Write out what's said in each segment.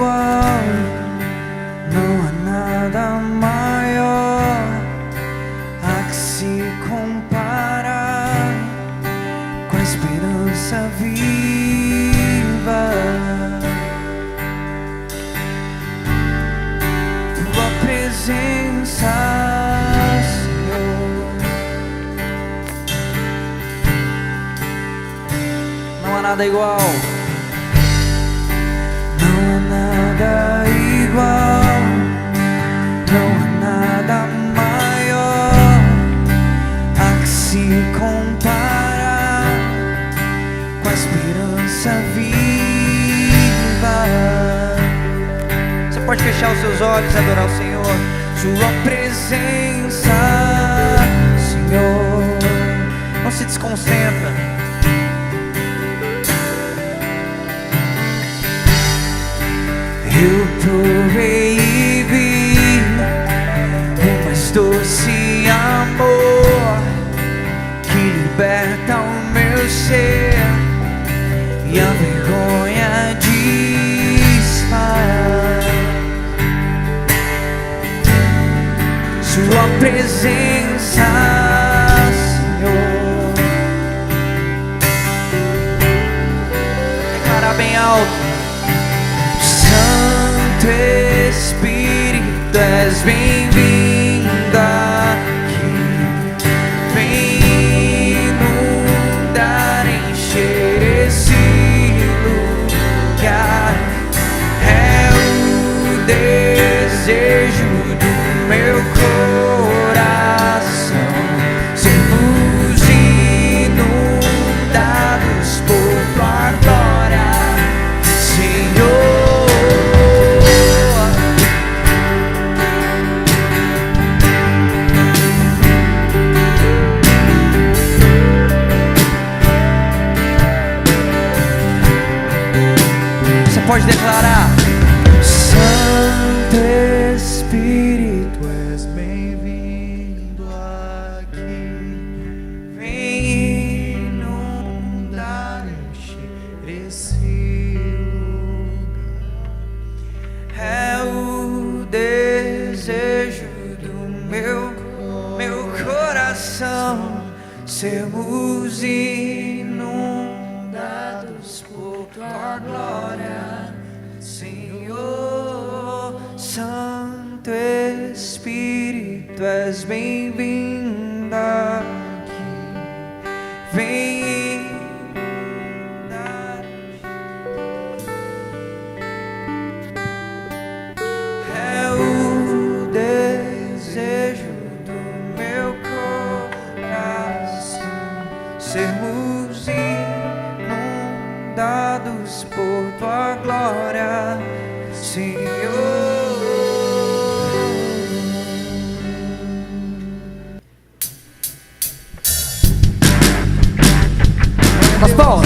igual, não há nada maior a que se comparar com a esperança viva. Tua presença, Senhor, não há nada igual. Não há nada igual, não há nada maior a que se comparar com a esperança viva. Você pode fechar os seus olhos e adorar o Senhor. Sua presença, Senhor, não se desconcentra. Eu provei e vi o mais doce amor que liberta o meu ser e a vergonha desfaz. Sua presença, Senhor, declara bem alto. Espírito, és bem-vindo aqui. Vem inundar, encher esse lugar. É o desejo do meu coração, sermos inundados por tua glória, Senhor. Pode declarar: Santo Espírito, és bem-vindo aqui. Vem inundar, encher esse lugar. É o desejo do meu coração, sermos inundados por tua glória, Senhor. Santo Espírito, és bem-vindo aqui. Vem inundar. É o desejo do meu coração, sermos inundados por tua glória, Senhor. Pastor,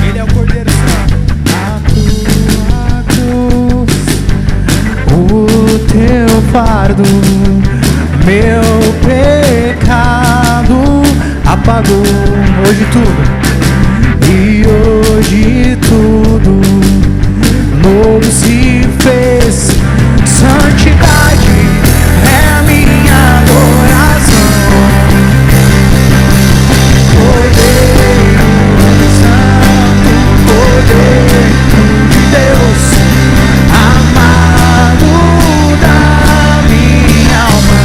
Ele é o Cordeiro Santo. A tua cruz, o teu fardo, meu pecado apagou. Hoje tudo, e hoje tudo novo se fez. Santidade é a minha adoração. Cordeiro Santo, Cordeiro de Deus, amado da minha alma.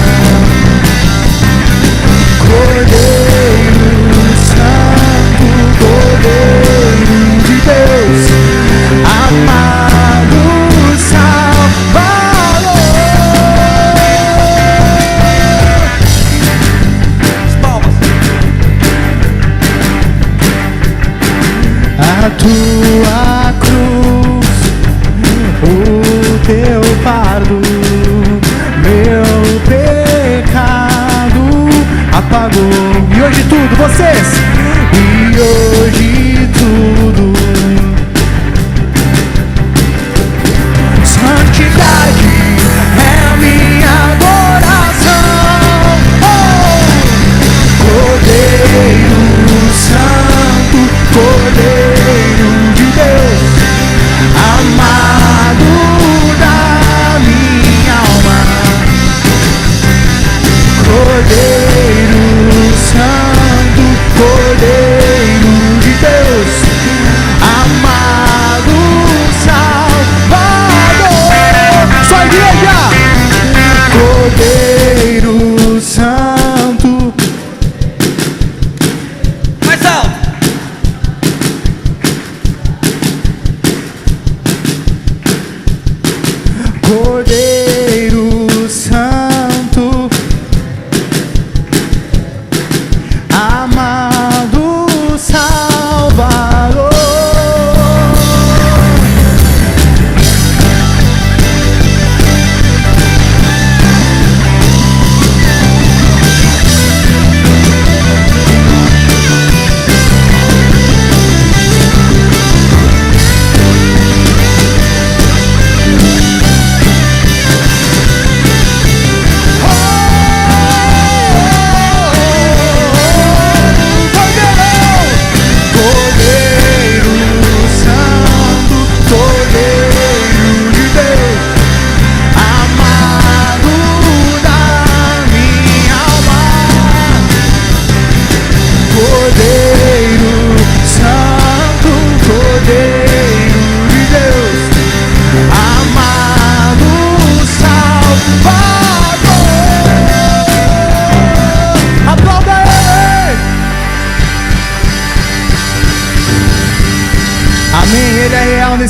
Cordeiro Santo,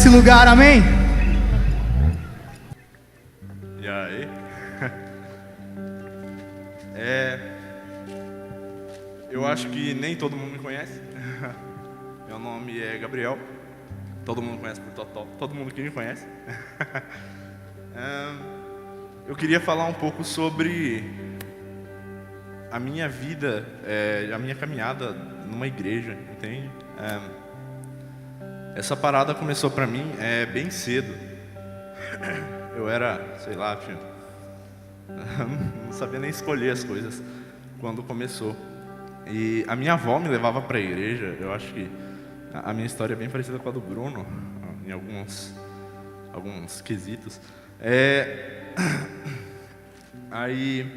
nesse lugar, amém? E aí? Eu acho que nem todo mundo me conhece. Meu nome é Gabriel. Todo mundo conhece por Totó. Todo mundo que me conhece. Eu queria falar um pouco sobre a minha vida, a minha caminhada numa igreja, entende? Essa parada começou pra mim bem cedo. Eu era, sei lá, não sabia nem escolher as coisas quando começou. E a minha avó me levava pra igreja. Eu acho que a minha história é bem parecida com a do Bruno, em alguns quesitos. Aí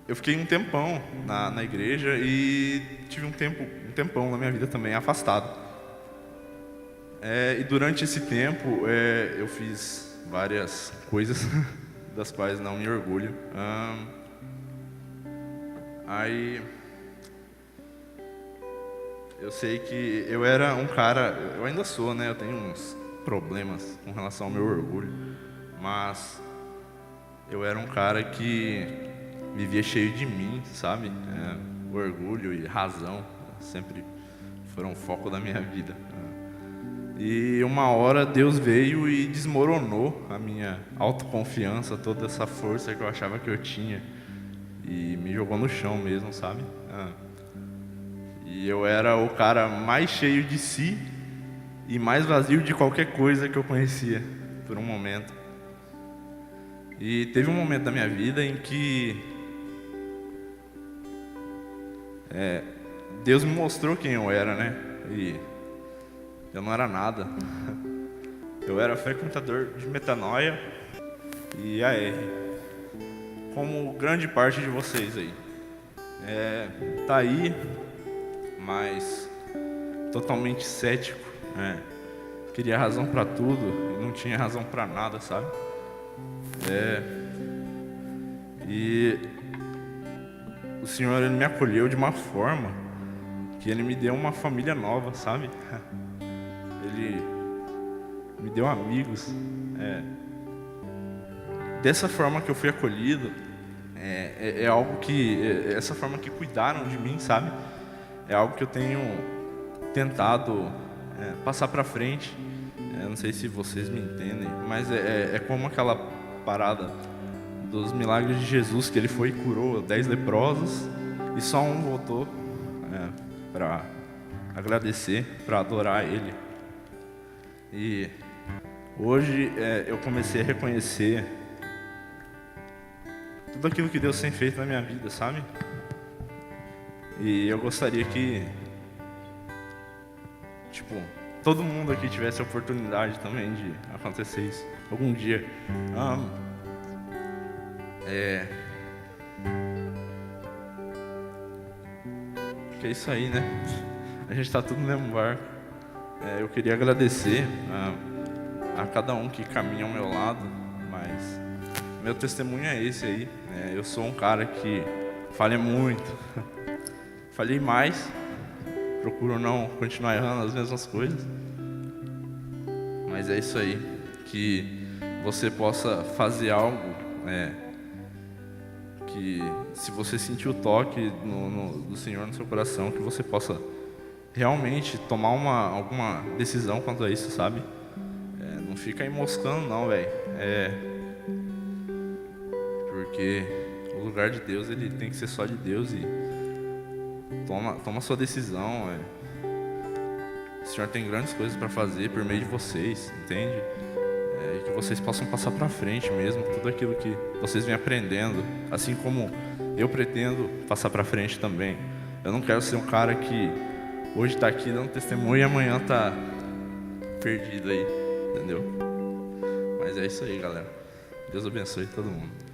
eu fiquei um tempão na igreja e tive um tempão na minha vida também afastado. E durante esse tempo eu fiz várias coisas das quais não me orgulho. Aí eu sei que eu era um cara, eu ainda sou, né? Eu tenho uns problemas com relação ao meu orgulho, mas eu era um cara que vivia cheio de mim, sabe? Orgulho e razão sempre foram o foco da minha vida. E uma hora Deus veio e desmoronou a minha autoconfiança, toda essa força que eu achava que eu tinha, e me jogou no chão mesmo, sabe? E eu era o cara mais cheio de si e mais vazio de qualquer coisa que eu conhecia, por um momento. E teve um momento da minha vida em que Deus me mostrou quem eu era, né? E eu não era nada. Eu era frequentador de metanoia e AR, como grande parte de vocês aí. Tá aí, mas totalmente cético. Queria razão pra tudo e não tinha razão pra nada, sabe? E o Senhor, Ele me acolheu de uma forma que Ele me deu uma família nova, sabe? Ele me deu amigos. Dessa forma que eu fui acolhido, é algo que, essa forma que cuidaram de mim, sabe? É algo que eu tenho tentado passar pra frente. Não sei se vocês me entendem, mas é como aquela parada dos milagres de Jesus, que Ele foi e curou 10 leprosos e só um voltou para agradecer, para adorar Ele. E hoje eu comecei a reconhecer tudo aquilo que Deus tem feito na minha vida, sabe? E eu gostaria que, todo mundo aqui tivesse a oportunidade também de acontecer isso algum dia. Que é isso aí, né? A gente tá tudo no mesmo barco. Eu queria agradecer a cada um que caminha ao meu lado, mas meu testemunho é esse aí. Eu sou um cara que falha muito. Falhei mais. Procuro não continuar errando as mesmas coisas. Mas é isso aí. Que você possa fazer algo, que se você sentir o toque do Senhor no seu coração, que você possa realmente tomar alguma decisão quanto a isso, sabe? Não fica aí moscando não, velho. Porque o lugar de Deus, ele tem que ser só de Deus, e toma sua decisão. O Senhor tem grandes coisas para fazer por meio de vocês, entende? E que vocês possam passar para frente mesmo tudo aquilo que vocês vêm aprendendo, assim como eu pretendo passar para frente também. Eu não quero ser um cara que hoje está aqui dando testemunho e amanhã está perdido aí, entendeu? Mas é isso aí, galera. Deus abençoe todo mundo.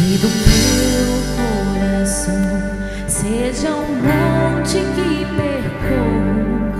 E do meu coração seja um monte que percorro,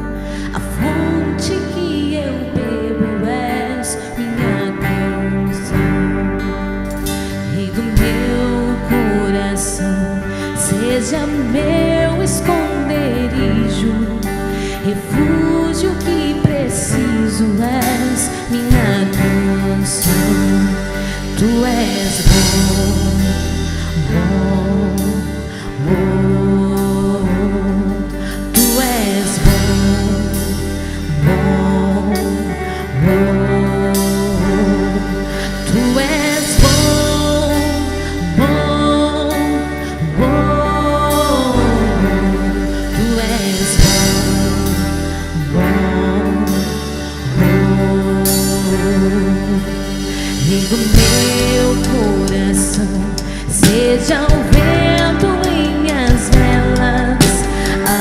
Seja o vento em minhas velas, a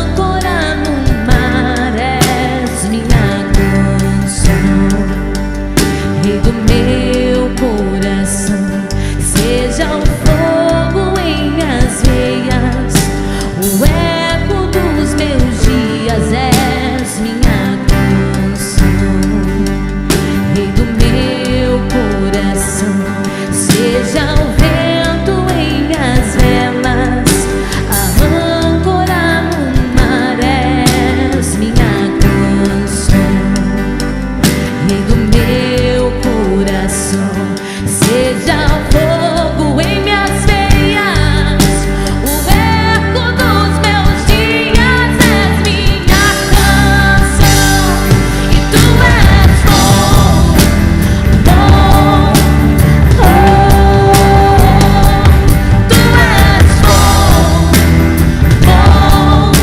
âncora no mar, és minha canção, Rei do meu coração. Seja o fogo em minhas veias, o eco dos meus dias, és minha canção, Rei do meu coração. Seja o vento em minhas velas, a âncora no mar, és minha canção, Rei do meu coração. Seja o fogo em minhas veias, o eco dos meus dias, és minha canção. E tu és bom, bom, oh. Tu és bom, bom, oh.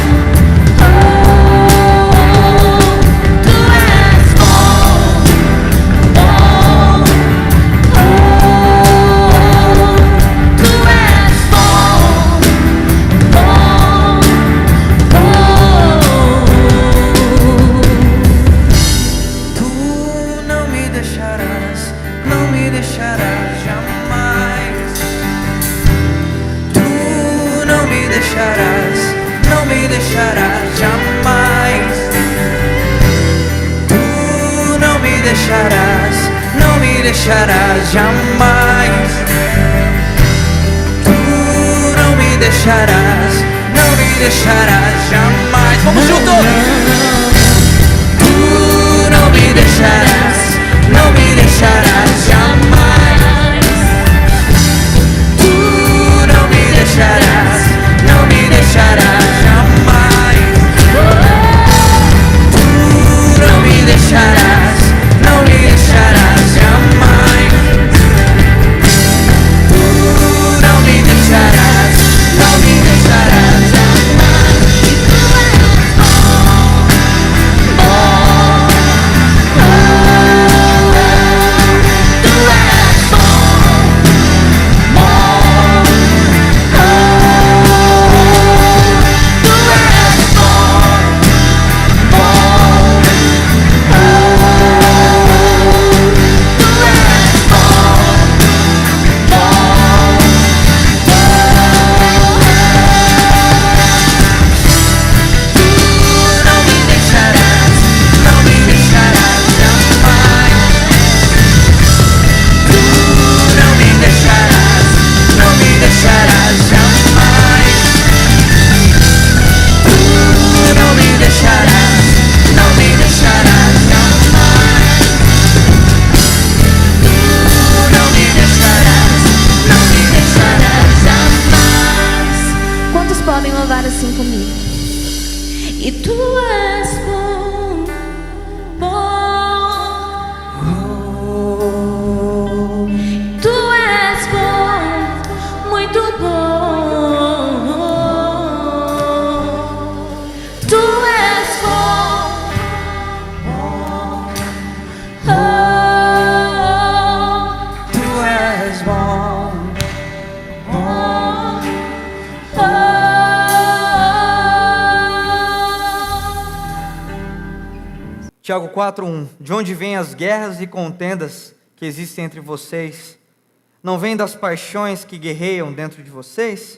Tu és bom, bom, oh. Tu és bom, bom, oh. Tu não me deixarás, não me deixarás jamais. Tu não me deixarás, não me deixarás jamais. Tu não me deixarás, não me deixarás jamais. Tu não me deixarás, não me deixarás jamais. Vamos juntos! Tu não me deixarás, não me deixarás jamais. Tu não me deixarás, não me deixarás jamais. Tu não me deixarás, não me deixarás jamais. Tu não me deixarás, não me deixarás jamais. assim comigo. E tu és bom, bom. Tu és bom, muito bom. Tu és bom, oh. Tu és bom, Tiago 4:1. De onde vêm as guerras e contendas que existem entre vocês? Não vêm das paixões que guerreiam dentro de vocês?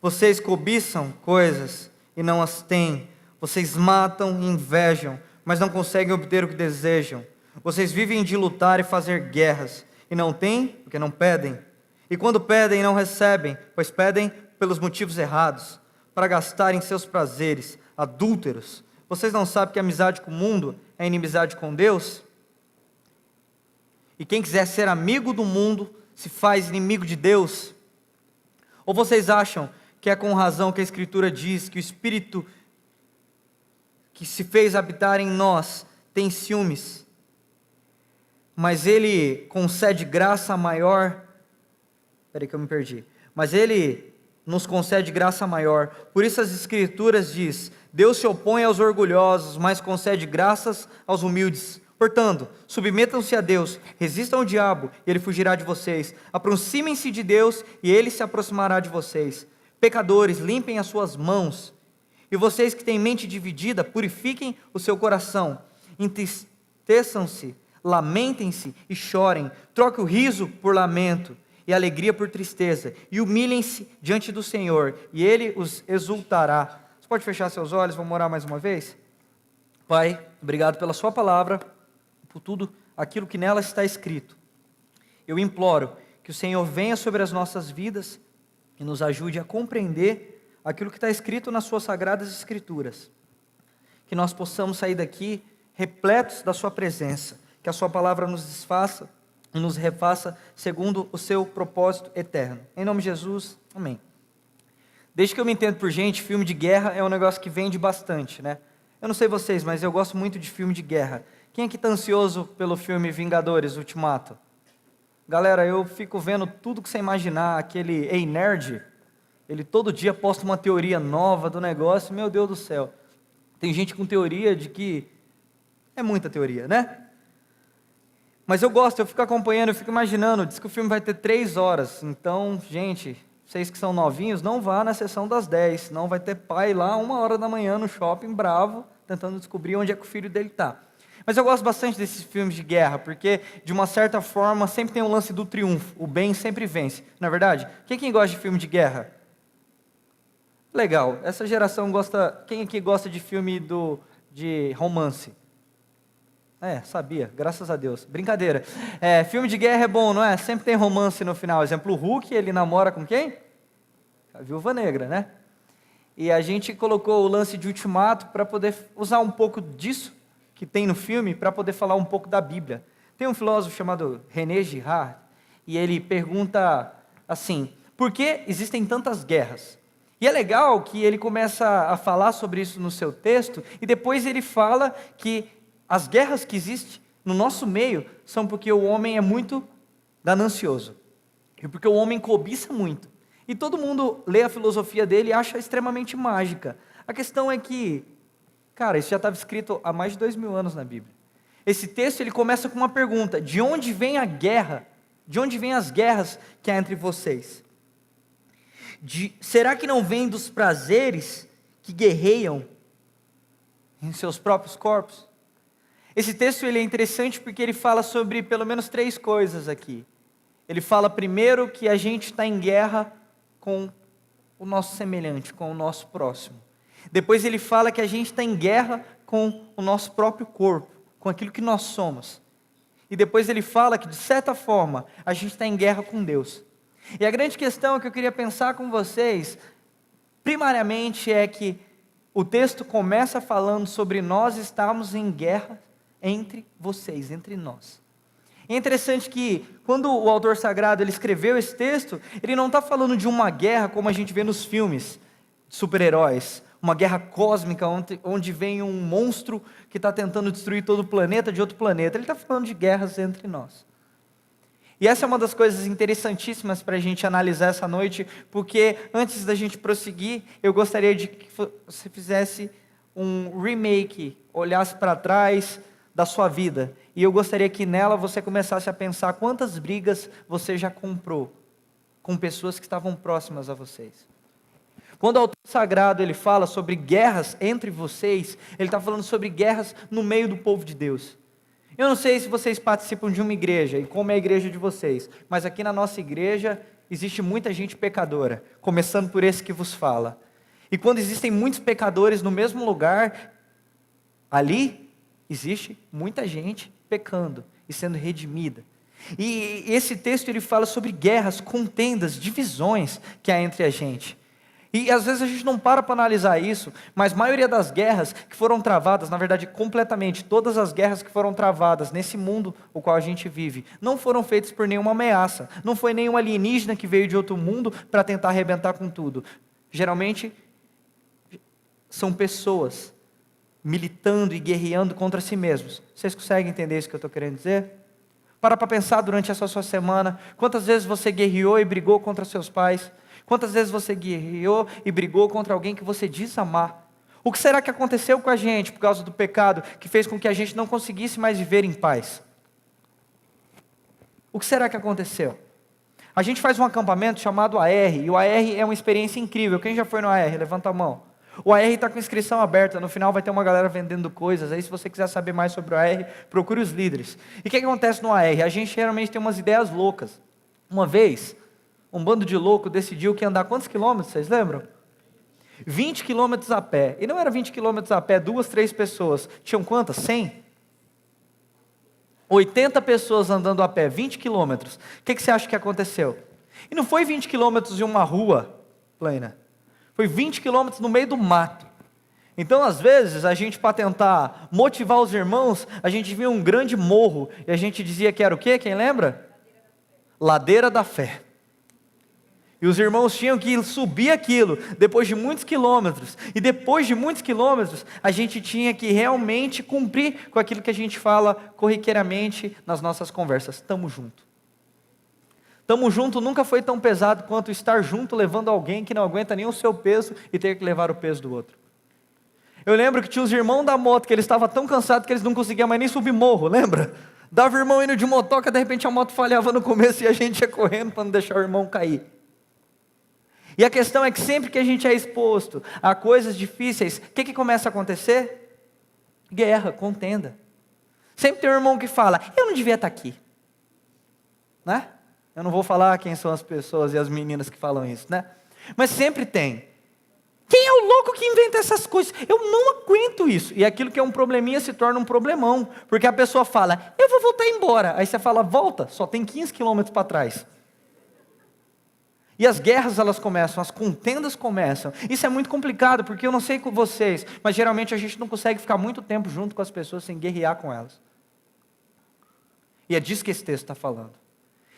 Vocês cobiçam coisas e não as têm. Vocês matam e invejam, mas não conseguem obter o que desejam. Vocês vivem de lutar e fazer guerras, e não têm porque não pedem. E quando pedem, não recebem, pois pedem pelos motivos errados, para gastarem seus prazeres adúlteros. Vocês não sabem que a amizade com o mundo é inimizade com Deus? E quem quiser ser amigo do mundo se faz inimigo de Deus? Ou vocês acham que é com razão que a Escritura diz que o Espírito que se fez habitar em nós tem ciúmes, mas Ele concede graça maior? Espera aí que eu me perdi. Mas Ele nos concede graça maior. Por isso as Escrituras diz: Deus se opõe aos orgulhosos, mas concede graças aos humildes. Portanto, submetam-se a Deus, resistam ao diabo, e ele fugirá de vocês. Aproximem-se de Deus, e ele se aproximará de vocês. Pecadores, limpem as suas mãos. E vocês que têm mente dividida, purifiquem o seu coração. Entristeçam-se, lamentem-se e chorem. Troque o riso por lamento e a alegria por tristeza. E humilhem-se diante do Senhor, e Ele os exultará. Você pode fechar seus olhos, vamos orar mais uma vez? Pai, obrigado pela sua palavra, por tudo aquilo que nela está escrito. Eu imploro que o Senhor venha sobre as nossas vidas e nos ajude a compreender aquilo que está escrito nas suas sagradas escrituras. Que nós possamos sair daqui repletos da sua presença, que a sua palavra nos desfaça e nos refaça segundo o seu propósito eterno. Em nome de Jesus, amém. Desde que eu me entendo por gente, filme de guerra é um negócio que vende bastante, né? Eu não sei vocês, mas eu gosto muito de filme de guerra. Quem aqui está ansioso pelo filme Vingadores Ultimato? Galera, eu fico vendo tudo que você imaginar, aquele Ei Nerd, ele todo dia posta uma teoria nova do negócio, meu Deus do céu. Tem gente com teoria de que é muita teoria, né? Mas eu gosto, eu fico acompanhando, eu fico imaginando, diz que o filme vai ter 3 horas, então, gente, vocês que são novinhos, não vá na sessão das 10, senão vai ter pai lá 1h da manhã no shopping, bravo, tentando descobrir onde é que o filho dele está. Mas eu gosto bastante desses filmes de guerra, porque, de uma certa forma, sempre tem um lance do triunfo, o bem sempre vence, não é verdade? Quem gosta de filme de guerra? Legal, essa geração gosta, quem aqui gosta de filme de romance? Sabia, graças a Deus. Brincadeira. Filme de guerra é bom, não é? Sempre tem romance no final. Exemplo, o Hulk, ele namora com quem? A Viúva Negra, né? E a gente colocou o lance de Ultimato para poder usar um pouco disso que tem no filme, para poder falar um pouco da Bíblia. Tem um filósofo chamado René Girard, e ele pergunta assim, por que existem tantas guerras? E é legal que ele começa a falar sobre isso no seu texto, e depois ele fala que as guerras que existem no nosso meio são porque o homem é muito ganancioso. E porque o homem cobiça muito. E todo mundo lê a filosofia dele e acha extremamente mágica. A questão é que, cara, isso já estava escrito há mais de 2000 anos na Bíblia. Esse texto ele começa com uma pergunta: de onde vem a guerra? De onde vêm as guerras que há entre vocês? Será que não vem dos prazeres que guerreiam em seus próprios corpos? Esse texto ele é interessante porque ele fala sobre pelo menos 3 coisas aqui. Ele fala primeiro que a gente está em guerra com o nosso semelhante, com o nosso próximo. Depois ele fala que a gente está em guerra com o nosso próprio corpo, com aquilo que nós somos. E depois ele fala que, de certa forma, a gente está em guerra com Deus. E a grande questão que eu queria pensar com vocês, primariamente, é que o texto começa falando sobre nós estarmos em guerra entre vocês, entre nós. É interessante que, quando o autor sagrado ele escreveu esse texto, ele não está falando de uma guerra como a gente vê nos filmes de super-heróis, uma guerra cósmica, onde vem um monstro que está tentando destruir todo o planeta de outro planeta. Ele está falando de guerras entre nós. E essa é uma das coisas interessantíssimas para a gente analisar essa noite, porque antes da gente prosseguir, eu gostaria de que você fizesse um remake, olhasse para trás da sua vida, e eu gostaria que nela você começasse a pensar quantas brigas você já comprou com pessoas que estavam próximas a vocês. Quando o autor sagrado ele fala sobre guerras entre vocês, ele está falando sobre guerras no meio do povo de Deus. Eu não sei se vocês participam de uma igreja, e como é a igreja de vocês, mas aqui na nossa igreja existe muita gente pecadora, começando por esse que vos fala. E quando existem muitos pecadores no mesmo lugar, ali existe muita gente pecando e sendo redimida. E esse texto ele fala sobre guerras, contendas, divisões que há entre a gente. E às vezes a gente não para analisar isso, mas a maioria das guerras que foram travadas, na verdade completamente, todas as guerras que foram travadas nesse mundo o qual a gente vive, não foram feitas por nenhuma ameaça, não foi nenhum alienígena que veio de outro mundo para tentar arrebentar com tudo. Geralmente são pessoas militando e guerreando contra si mesmos. Vocês conseguem entender isso que eu estou querendo dizer? Para pensar durante essa sua semana, quantas vezes você guerreou e brigou contra seus pais? Quantas vezes você guerreou e brigou contra alguém que você diz amar? O que será que aconteceu com a gente por causa do pecado, que fez com que a gente não conseguisse mais viver em paz? O que será que aconteceu? A gente faz um acampamento chamado AR, e o AR é uma experiência incrível. Quem já foi no AR? Levanta a mão. O AR está com inscrição aberta, no final vai ter uma galera vendendo coisas, aí se você quiser saber mais sobre o AR, procure os líderes. E o que acontece no AR? A gente geralmente tem umas ideias loucas. Uma vez, um bando de louco decidiu que ia andar quantos quilômetros, vocês lembram? 20 quilômetros a pé. E não era 20 quilômetros a pé, 2, 3 pessoas. Tinham quantas? 100? 80 pessoas andando a pé, 20 quilômetros. O que você acha que aconteceu? E não foi 20 quilômetros em uma rua plana. Foi 20 quilômetros no meio do mato. Então, às vezes, a gente, para tentar motivar os irmãos, a gente via um grande morro, e a gente dizia que era o quê? Quem lembra? Ladeira da Fé. E os irmãos tinham que subir aquilo, depois de muitos quilômetros. E depois de muitos quilômetros, a gente tinha que realmente cumprir com aquilo que a gente fala corriqueiramente nas nossas conversas. Estamos juntos. Estamos juntos nunca foi tão pesado quanto estar junto levando alguém que não aguenta nem o seu peso e ter que levar o peso do outro. Eu lembro que tinha os irmãos da moto, que eles estavam tão cansados que eles não conseguiam mais nem subir morro, lembra? Dava o irmão indo de motoca, de repente a moto falhava no começo e a gente ia correndo para não deixar o irmão cair. E a questão é que sempre que a gente é exposto a coisas difíceis, o que começa a acontecer? Guerra, contenda. Sempre tem um irmão que fala, eu não devia estar aqui. Né? Eu não vou falar quem são as pessoas e as meninas que falam isso, né? Mas sempre tem. Quem é o louco que inventa essas coisas? Eu não aguento isso. E aquilo que é um probleminha se torna um problemão. Porque a pessoa fala, eu vou voltar embora. Aí você fala, volta, só tem 15 quilômetros para trás. E as guerras elas começam, as contendas começam. Isso é muito complicado, porque eu não sei com vocês, mas geralmente a gente não consegue ficar muito tempo junto com as pessoas sem guerrear com elas. E é disso que esse texto está falando.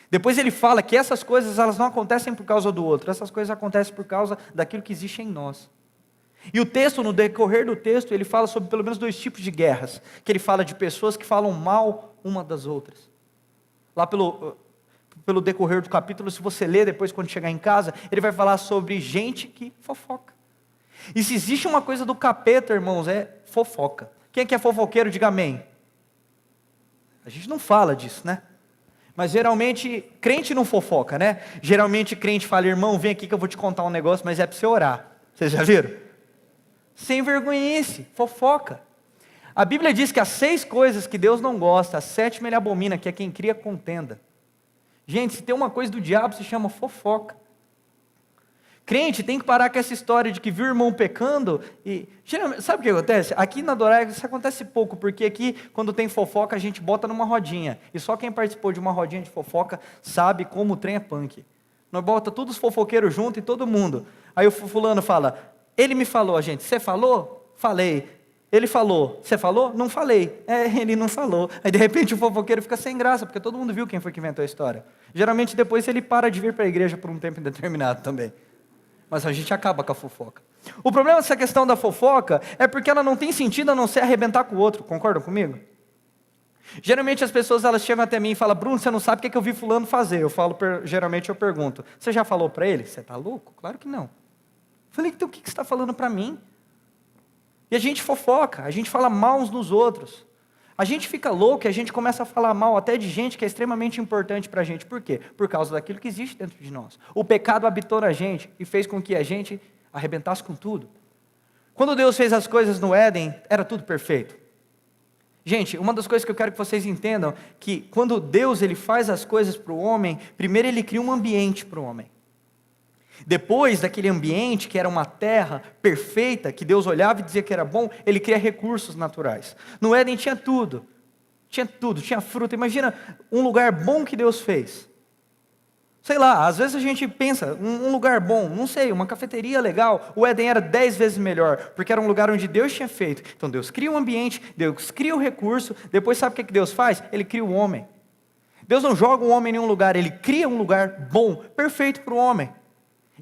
Depois ele fala que essas coisas elas não acontecem por causa do outro, essas coisas acontecem por causa daquilo que existe em nós. E o texto, no decorrer do texto, ele fala sobre pelo menos 2 tipos de guerras, que ele fala de pessoas que falam mal uma das outras. Lá pelo decorrer do capítulo, se você ler depois quando chegar em casa, ele vai falar sobre gente que fofoca. E se existe uma coisa do capeta, irmãos, é fofoca. Quem é que é fofoqueiro, diga amém. A gente não fala disso, né? Mas geralmente, crente não fofoca, né? Geralmente crente fala, irmão, vem aqui que eu vou te contar um negócio, mas é para você orar. Vocês já viram? Sem vergonhice, fofoca. A Bíblia diz que as 6 coisas que Deus não gosta, a 7ª ele abomina, que é quem cria contenda. Gente, se tem uma coisa do diabo, se chama fofoca. Crente tem que parar com essa história de que viu o irmão pecando e... Geralmente, sabe o que acontece? Aqui na Dorai isso acontece pouco, porque aqui quando tem fofoca a gente bota numa rodinha. E só quem participou de uma rodinha de fofoca sabe como o trem é punk. Nós bota todos os fofoqueiros junto e todo mundo. Aí o fulano fala, ele me falou, gente, você falou? Falei. Ele falou, você falou? Não falei. Ele não falou. Aí de repente o fofoqueiro fica sem graça, porque todo mundo viu quem foi que inventou a história. Geralmente depois ele para de vir para a igreja por um tempo indeterminado também. Mas a gente acaba com a fofoca. O problema dessa questão da fofoca é porque ela não tem sentido a não ser arrebentar com o outro. Concordam comigo? Geralmente as pessoas elas chegam até mim e falam, Bruno, você não sabe o que eu vi fulano fazer. Geralmente eu pergunto, você já falou para ele? Você está louco? Claro que não. Eu falei, então o que você está falando para mim? E a gente fofoca, a gente fala mal uns dos outros. A gente fica louco e a gente começa a falar mal até de gente que é extremamente importante para a gente. Por quê? Por causa daquilo que existe dentro de nós. O pecado habitou na gente e fez com que a gente arrebentasse com tudo. Quando Deus fez as coisas no Éden, era tudo perfeito. Gente, uma das coisas que eu quero que vocês entendam, que quando Deus ele faz as coisas para o homem, primeiro ele cria um ambiente para o homem. Depois daquele ambiente, que era uma terra perfeita, que Deus olhava e dizia que era bom, ele cria recursos naturais. No Éden tinha tudo, tinha fruta. Imagina um lugar bom que Deus fez. Sei lá, às vezes a gente pensa, um lugar bom, não sei, uma cafeteria legal. O Éden era 10 vezes melhor, porque era um lugar onde Deus tinha feito. Então Deus cria um ambiente, Deus cria o recurso, depois sabe o que Deus faz? Ele cria o homem. Deus não joga o homem em nenhum lugar, ele cria um lugar bom, perfeito para o homem.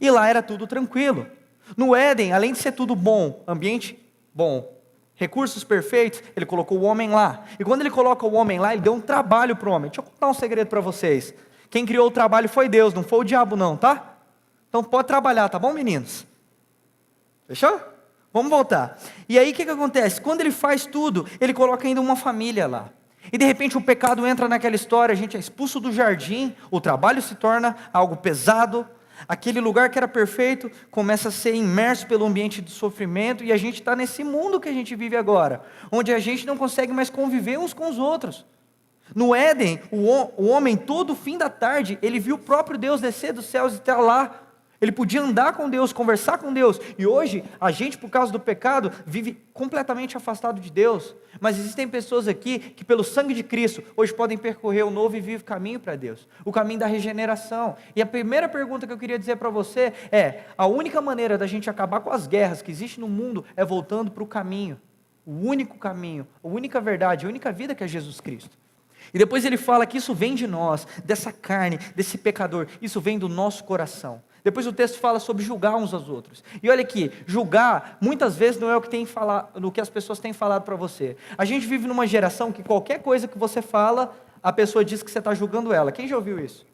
E lá era tudo tranquilo. No Éden, além de ser tudo bom, ambiente bom, recursos perfeitos, ele colocou o homem lá. E quando ele coloca o homem lá, ele deu um trabalho para o homem. Deixa eu contar um segredo para vocês. Quem criou o trabalho foi Deus, não foi o diabo não, tá? Então pode trabalhar, tá bom, meninos? Fechou? Vamos voltar. E aí o que acontece? Quando ele faz tudo, ele coloca ainda uma família lá. E de repente o pecado entra naquela história, a gente é expulso do jardim, o trabalho se torna algo pesado, aquele lugar que era perfeito começa a ser imerso pelo ambiente de sofrimento, e a gente está nesse mundo que a gente vive agora, onde a gente não consegue mais conviver uns com os outros. No Éden, o homem, todo fim da tarde, ele viu o próprio Deus descer dos céus e estar lá. Ele podia andar com Deus, conversar com Deus. E hoje, a gente, por causa do pecado, vive completamente afastado de Deus. Mas existem pessoas aqui que, pelo sangue de Cristo, hoje podem percorrer o novo e vivo caminho para Deus. O caminho da regeneração. E a primeira pergunta que eu queria dizer para você é: a única maneira da gente acabar com as guerras que existem no mundo é voltando para o caminho. O único caminho, a única verdade, a única vida que é Jesus Cristo. E depois ele fala que isso vem de nós, dessa carne, desse pecador. Isso vem do nosso coração. Depois o texto fala sobre julgar uns aos outros. E olha aqui, julgar muitas vezes não é o que as pessoas têm falado para você. A gente vive numa geração que qualquer coisa que você fala, a pessoa diz que você está julgando ela. Quem já ouviu isso?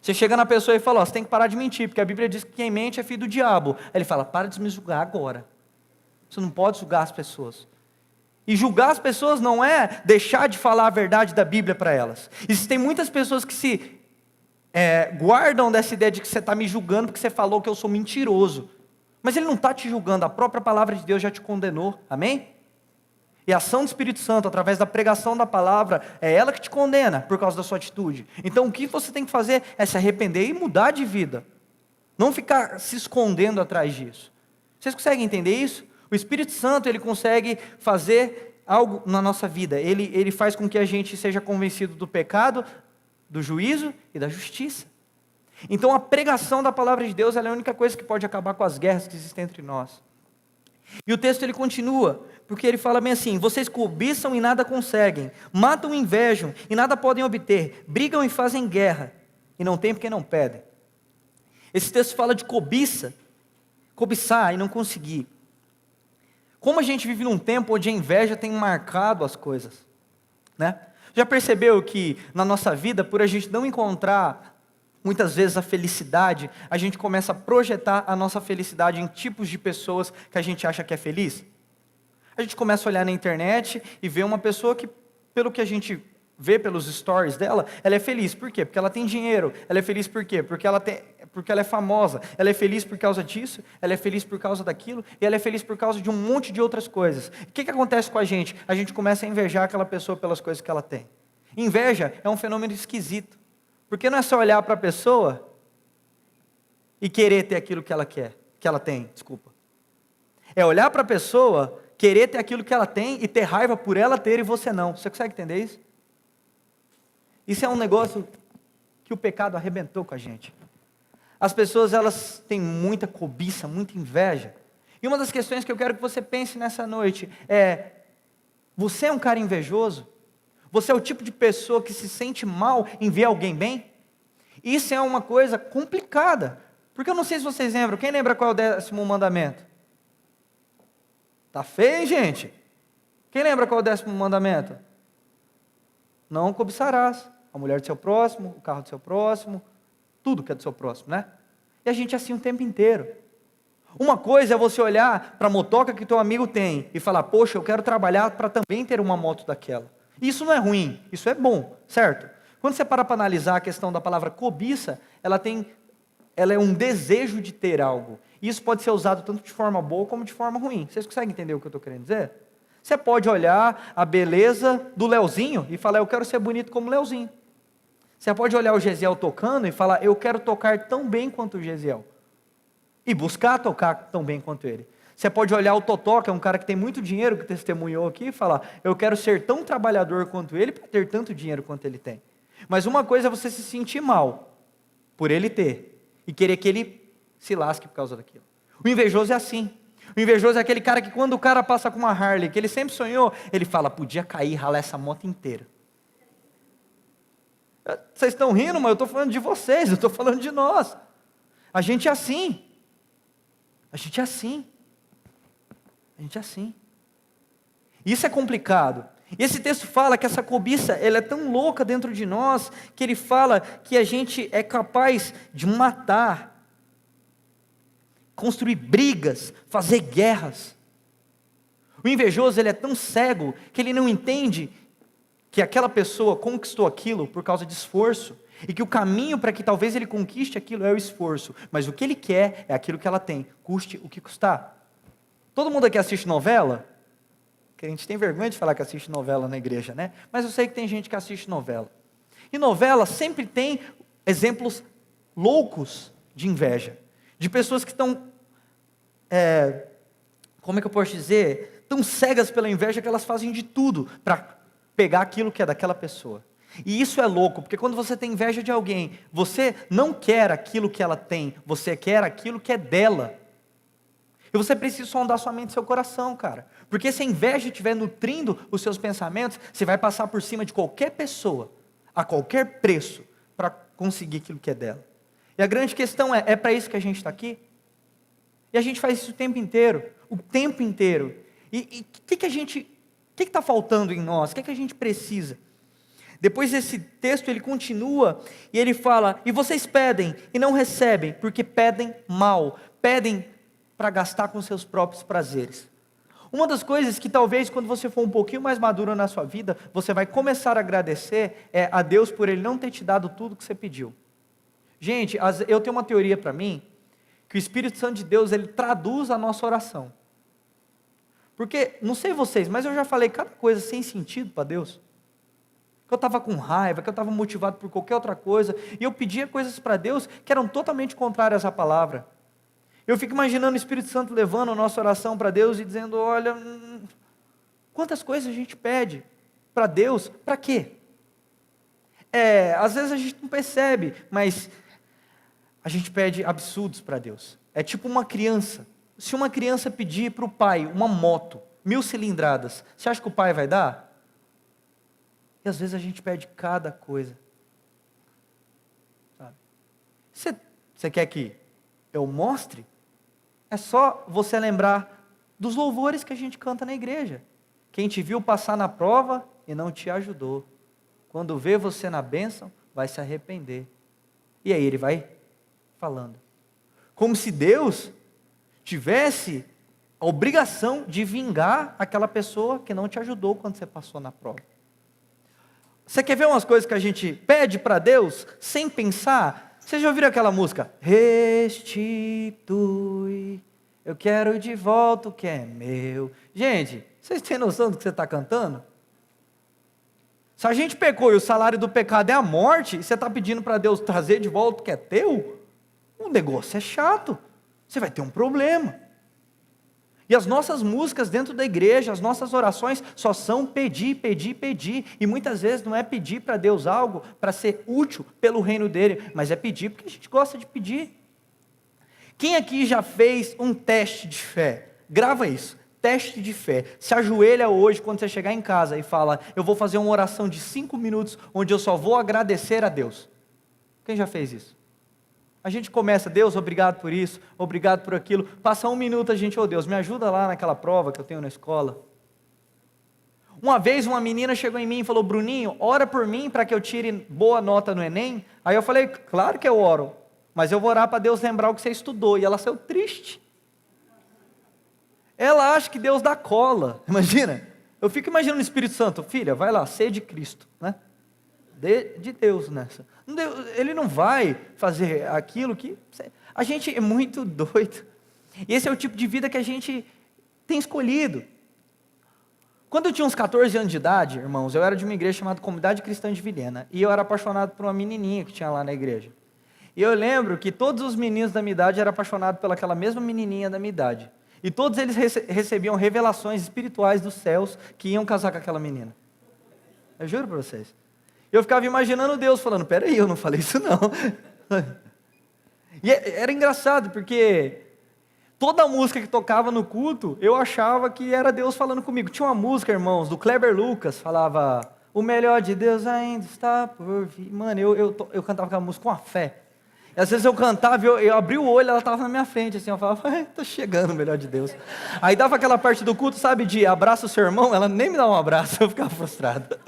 Você chega na pessoa e fala: ó, você tem que parar de mentir, porque a Bíblia diz que quem mente é filho do diabo. Aí ele fala: para de me julgar agora. Você não pode julgar as pessoas. E julgar as pessoas não é deixar de falar a verdade da Bíblia para elas. Existem muitas pessoas que se guardam dessa ideia de que você está me julgando porque você falou que eu sou mentiroso. Mas ele não está te julgando, a própria palavra de Deus já te condenou, amém? E a ação do Espírito Santo, através da pregação da palavra, é ela que te condena por causa da sua atitude. Então o que você tem que fazer é se arrepender e mudar de vida. Não ficar se escondendo atrás disso. Vocês conseguem entender isso? O Espírito Santo, ele consegue fazer algo na nossa vida. Ele faz com que a gente seja convencido do pecado, do juízo e da justiça. Então a pregação da palavra de Deus, ela é a única coisa que pode acabar com as guerras que existem entre nós. E o texto ele continua, porque ele fala bem assim: vocês cobiçam e nada conseguem, matam e invejam e nada podem obter, brigam e fazem guerra, e não têm porque não pedem. Esse texto fala de cobiça, cobiçar e não conseguir. Como a gente vive num tempo onde a inveja tem marcado as coisas, né? Já percebeu que na nossa vida, por a gente não encontrar muitas vezes a felicidade, a gente começa a projetar a nossa felicidade em tipos de pessoas que a gente acha que é feliz? A gente começa a olhar na internet e ver uma pessoa que, pelo que a gente vê pelos stories dela, ela é feliz. Por quê? Porque ela tem dinheiro. Ela é feliz por quê? Porque ela é famosa. Ela é feliz por causa disso, ela é feliz por causa daquilo, e ela é feliz por causa de um monte de outras coisas. O que acontece com a gente? A gente começa a invejar aquela pessoa pelas coisas que ela tem. Inveja é um fenômeno esquisito, porque não é só olhar para a pessoa e querer ter aquilo que ela quer, que ela tem, desculpa. É olhar para a pessoa, querer ter aquilo que ela tem e ter raiva por ela ter e você não. Você consegue entender isso? Isso é um negócio que o pecado arrebentou com a gente. As pessoas, elas têm muita cobiça, muita inveja. E uma das questões que eu quero que você pense nessa noite é: você é um cara invejoso? Você é o tipo de pessoa que se sente mal em ver alguém bem? Isso é uma coisa complicada, porque eu não sei se vocês lembram. Quem lembra qual é o 10º mandamento? Tá feio, hein, gente? Quem lembra qual é o 10º mandamento? Não cobiçarás a mulher do seu próximo, o carro do seu próximo, tudo que é do seu próximo, né? E a gente é assim o tempo inteiro. Uma coisa é você olhar para a motoca que teu amigo tem e falar: poxa, eu quero trabalhar para também ter uma moto daquela. Isso não é ruim, isso é bom, certo? Quando você para analisar a questão da palavra cobiça, ela é um desejo de ter algo. E isso pode ser usado tanto de forma boa como de forma ruim. Vocês conseguem entender o que eu estou querendo dizer? Você pode olhar a beleza do Leozinho e falar: eu quero ser bonito como o Leozinho. Você pode olhar o Gesiel tocando e falar: eu quero tocar tão bem quanto o Gesiel. E buscar tocar tão bem quanto ele. Você pode olhar o Totó, que é um cara que tem muito dinheiro, que testemunhou aqui, e falar: eu quero ser tão trabalhador quanto ele, para ter tanto dinheiro quanto ele tem. Mas uma coisa é você se sentir mal por ele ter, e querer que ele se lasque por causa daquilo. O invejoso é assim. O invejoso é aquele cara que, quando o cara passa com uma Harley, que ele sempre sonhou, ele fala: podia cair e ralar essa moto inteira. Vocês estão rindo, mas eu estou falando de vocês, eu estou falando de nós. A gente é assim. A gente é assim. A gente é assim. Isso é complicado. E esse texto fala que essa cobiça, ela é tão louca dentro de nós, que ele fala que a gente é capaz de matar construir brigas, fazer guerras. O invejoso, ele é tão cego que ele não entende que aquela pessoa conquistou aquilo por causa de esforço, e que o caminho para que talvez ele conquiste aquilo é o esforço, mas o que ele quer é aquilo que ela tem, custe o que custar. Todo mundo aqui assiste novela? Que a gente tem vergonha de falar que assiste novela na igreja, né? Mas eu sei que tem gente que assiste novela. E novela sempre tem exemplos loucos de inveja, de pessoas que estão, como é que eu posso dizer, tão cegas pela inveja que elas fazem de tudo para pegar aquilo que é daquela pessoa. E isso é louco, porque quando você tem inveja de alguém, você não quer aquilo que ela tem, você quer aquilo que é dela. E você precisa sondar sua mente e seu coração, cara. Porque se a inveja estiver nutrindo os seus pensamentos, você vai passar por cima de qualquer pessoa, a qualquer preço, para conseguir aquilo que é dela. E a grande questão é para isso que a gente está aqui? E a gente faz isso o tempo inteiro. E o que está faltando em nós? O que a gente precisa? Depois desse texto ele continua e ele fala: e vocês pedem e não recebem, porque pedem mal, pedem para gastar com seus próprios prazeres. Uma das coisas que talvez quando você for um pouquinho mais maduro na sua vida, você vai começar a agradecer a Deus por Ele não ter te dado tudo que você pediu. Gente, eu tenho uma teoria para mim, que o Espírito Santo de Deus, ele traduz a nossa oração. Porque, não sei vocês, mas eu já falei cada coisa sem sentido para Deus. Que eu estava com raiva, que eu estava motivado por qualquer outra coisa, e eu pedia coisas para Deus que eram totalmente contrárias à palavra. Eu fico imaginando o Espírito Santo levando a nossa oração para Deus e dizendo: olha, quantas coisas a gente pede para Deus, para quê? Às vezes a gente não percebe, mas a gente pede absurdos para Deus. É tipo uma criança. Se uma criança pedir para o pai uma moto, 1000 cilindradas, você acha que o pai vai dar? E às vezes a gente pede cada coisa. Sabe? Você quer que eu mostre? É só você lembrar dos louvores que a gente canta na igreja. Quem te viu passar na prova e não te ajudou, quando vê você na bênção, vai se arrepender. E aí ele vai falando. Como se Deus tivesse a obrigação de vingar aquela pessoa que não te ajudou quando você passou na prova. Você quer ver umas coisas que a gente pede para Deus sem pensar? Vocês já ouviram aquela música? Restitui, eu quero de volta o que é meu. Gente, vocês têm noção do que você está cantando? Se a gente pecou e o salário do pecado é a morte, e você está pedindo para Deus trazer de volta o que é teu, o negócio é chato, você vai ter um problema. E as nossas músicas dentro da igreja, as nossas orações só são pedir, pedir, pedir. E muitas vezes não é pedir para Deus algo para ser útil pelo reino dele, mas é pedir porque a gente gosta de pedir. Quem aqui já fez um teste de fé? Grava isso, teste de fé. Se ajoelha hoje quando você chegar em casa e fala: eu vou fazer uma oração de 5 minutos onde eu só vou agradecer a Deus. Quem já fez isso? A gente começa: Deus, obrigado por isso, obrigado por aquilo. Passa 1 minuto, a gente: Deus, me ajuda lá naquela prova que eu tenho na escola. Uma vez uma menina chegou em mim e falou: Bruninho, ora por mim para que eu tire boa nota no Enem. Aí eu falei: claro que eu oro, mas eu vou orar para Deus lembrar o que você estudou. E ela saiu triste. Ela acha que Deus dá cola, imagina. Eu fico imaginando o Espírito Santo: filha, vai lá, ser de Cristo, né? De Deus nessa. Ele não vai fazer aquilo que... A gente é muito doido. E esse é o tipo de vida que a gente tem escolhido. Quando eu tinha uns 14 anos de idade, irmãos, eu era de uma igreja chamada Comunidade Cristã de Vilhena. E eu era apaixonado por uma menininha que tinha lá na igreja. E eu lembro que todos os meninos da minha idade eram apaixonados pelaquela mesma menininha da minha idade. E todos eles recebiam revelações espirituais dos céus que iam casar com aquela menina. Eu juro para vocês. Eu ficava imaginando Deus falando: peraí, eu não falei isso não. E era engraçado, porque toda música que tocava no culto, eu achava que era Deus falando comigo. Tinha uma música, irmãos, do Kleber Lucas, falava: o melhor de Deus ainda está por vir. Mano, eu cantava aquela música com a fé. E às vezes eu cantava, eu abri o olho, ela estava na minha frente, assim, eu falava: está chegando o melhor de Deus. Aí dava aquela parte do culto, sabe, de abraça o seu irmão, ela nem me dava um abraço, eu ficava frustrado.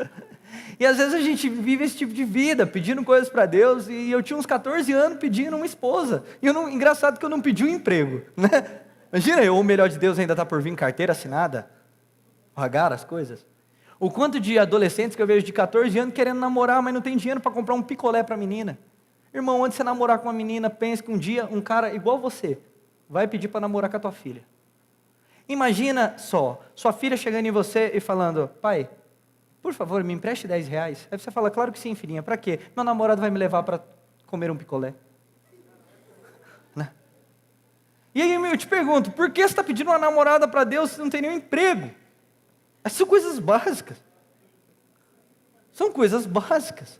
E às vezes a gente vive esse tipo de vida, pedindo coisas para Deus, e eu tinha uns 14 anos pedindo uma esposa. E engraçado que eu não pedi um emprego, né? Imagina, ou o melhor de Deus ainda está por vir, carteira assinada, pagar as coisas. O quanto de adolescentes que eu vejo de 14 anos querendo namorar, mas não tem dinheiro para comprar um picolé para a menina. Irmão, antes de você namorar com uma menina, pense que um dia um cara igual você vai pedir para namorar com a tua filha. Imagina só, sua filha chegando em você e falando, pai, por favor, me empreste 10 reais. Aí você fala, claro que sim, filhinha, para quê? Meu namorado vai me levar para comer um picolé. Né? E aí eu te pergunto, por que você está pedindo uma namorada para Deus se não tem nenhum emprego? Essas são coisas básicas. São coisas básicas.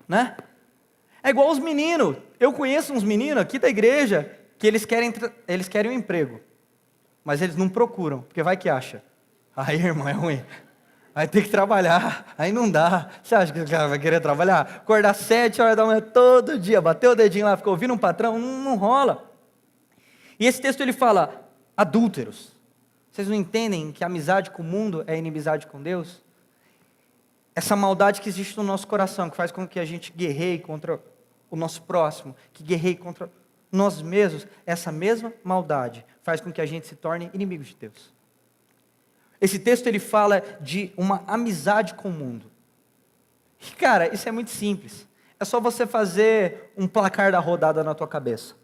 Né? É igual os meninos. Eu conheço uns meninos aqui da igreja que eles querem um emprego. Mas eles não procuram, porque vai que acha. Aí, irmão, é ruim. Vai ter que trabalhar, aí não dá. Você acha que o cara vai querer trabalhar? Acordar 7 horas da manhã todo dia, bater o dedinho lá, ficar ouvindo um patrão, não rola. E esse texto ele fala, adúlteros. Vocês não entendem que a amizade com o mundo é inimizade com Deus? Essa maldade que existe no nosso coração, que faz com que a gente guerreie contra o nosso próximo, que guerreie contra nós mesmos, essa mesma maldade faz com que a gente se torne inimigo de Deus. Esse texto ele fala de uma amizade com o mundo. E cara, isso é muito simples. É só você fazer um placar da rodada na tua cabeça.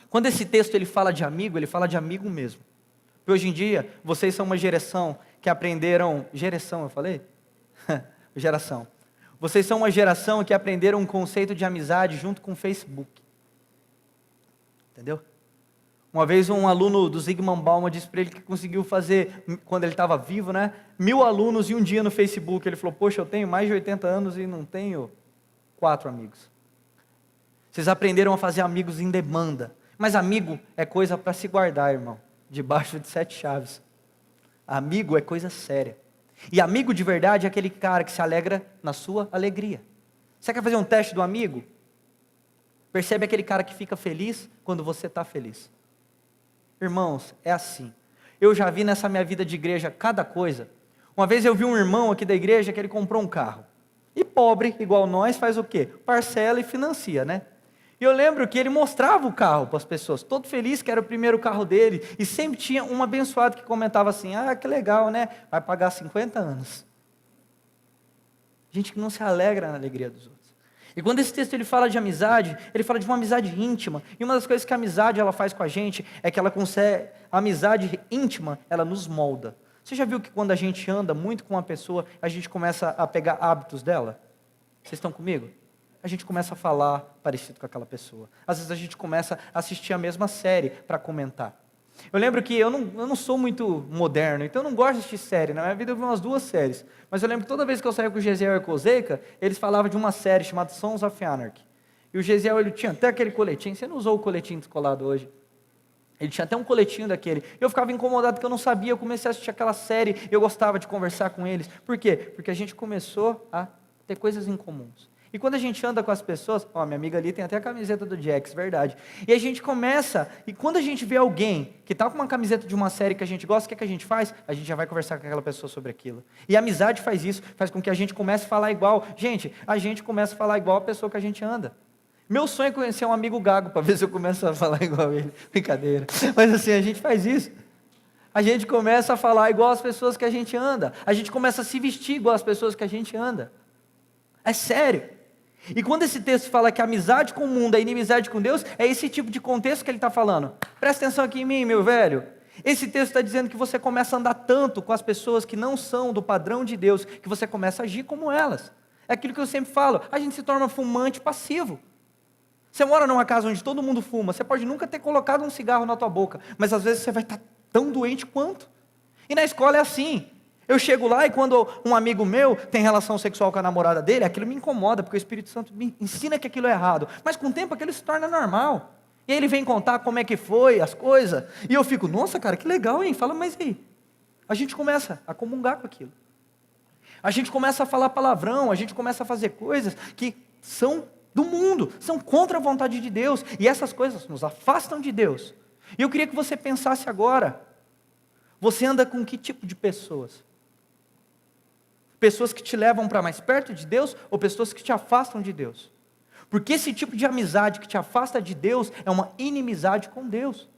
Quando esse texto ele fala de amigo, ele fala de amigo mesmo. Porque hoje em dia, vocês são uma geração que aprenderam... Geração, eu falei? Geração. Vocês são uma geração que aprenderam um conceito de amizade junto com o Facebook. Entendeu? Uma vez um aluno do Zygmunt Bauman disse para ele que conseguiu fazer, quando ele estava vivo, né, 1000 alunos em um dia no Facebook. Ele falou, poxa, eu tenho mais de 80 anos e não tenho 4 amigos. Vocês aprenderam a fazer amigos em demanda. Mas amigo é coisa para se guardar, irmão, debaixo de 7 chaves. Amigo é coisa séria. E amigo de verdade é aquele cara que se alegra na sua alegria. Você quer fazer um teste do amigo? Percebe aquele cara que fica feliz quando você está feliz. Irmãos, é assim. Eu já vi nessa minha vida de igreja cada coisa. Uma vez eu vi um irmão aqui da igreja que ele comprou um carro. E pobre, igual nós, faz o quê? Parcela e financia, né? E eu lembro que ele mostrava o carro para as pessoas, todo feliz que era o primeiro carro dele. E sempre tinha um abençoado que comentava assim, ah, que legal, né? Vai pagar 50 anos. Gente que não se alegra na alegria dos outros. E quando esse texto ele fala de amizade, ele fala de uma amizade íntima. E uma das coisas que a amizade ela faz com a gente é que ela consegue, a amizade íntima, ela nos molda. Você já viu que quando a gente anda muito com uma pessoa, a gente começa a pegar hábitos dela? Vocês estão comigo? A gente começa a falar parecido com aquela pessoa. Às vezes a gente começa a assistir a mesma série para comentar. Eu lembro que eu não sou muito moderno, então eu não gosto de assistir série. Na minha vida eu vi umas 2 séries. Mas eu lembro que toda vez que eu saía com o Gesiel e com o Zeica, eles falavam de uma série chamada Sons of Anarchy. E o Gesiel, ele tinha até aquele coletinho. Você não usou o coletinho descolado hoje? Ele tinha até um coletinho daquele. Eu ficava incomodado porque eu não sabia. Eu comecei a assistir aquela série e eu gostava de conversar com eles. Por quê? Porque a gente começou a ter coisas em comuns. E quando a gente anda com as pessoas, ó, minha amiga ali tem até a camiseta do Jax, verdade. E a gente começa, e quando a gente vê alguém que está com uma camiseta de uma série que a gente gosta, o que é que a gente faz? A gente já vai conversar com aquela pessoa sobre aquilo. E a amizade faz isso, faz com que a gente comece a falar igual. Gente, a gente começa a falar igual a pessoa que a gente anda. Meu sonho é conhecer um amigo gago, para ver se eu começo a falar igual ele. Brincadeira. Mas assim, a gente faz isso. A gente começa a falar igual as pessoas que a gente anda. A gente começa a se vestir igual as pessoas que a gente anda. É sério. E quando esse texto fala que a amizade com o mundo é inimizade com Deus, é esse tipo de contexto que ele está falando. Presta atenção aqui em mim, meu velho. Esse texto está dizendo que você começa a andar tanto com as pessoas que não são do padrão de Deus, que você começa a agir como elas. É aquilo que eu sempre falo, a gente se torna fumante passivo. Você mora numa casa onde todo mundo fuma, você pode nunca ter colocado um cigarro na tua boca, mas às vezes você vai estar tão doente quanto. E na escola é assim. Eu chego lá e quando um amigo meu tem relação sexual com a namorada dele, aquilo me incomoda, porque o Espírito Santo me ensina que aquilo é errado. Mas com o tempo aquilo se torna normal. E aí ele vem contar como é que foi, as coisas. E eu fico, nossa cara, que legal, hein? Fala, mas e aí? A gente começa a comungar com aquilo. A gente começa a falar palavrão, a gente começa a fazer coisas que são do mundo, são contra a vontade de Deus. E essas coisas nos afastam de Deus. E eu queria que você pensasse agora, você anda com que tipo de pessoas? Pessoas que te levam para mais perto de Deus ou pessoas que te afastam de Deus? Porque esse tipo de amizade que te afasta de Deus é uma inimizade com Deus.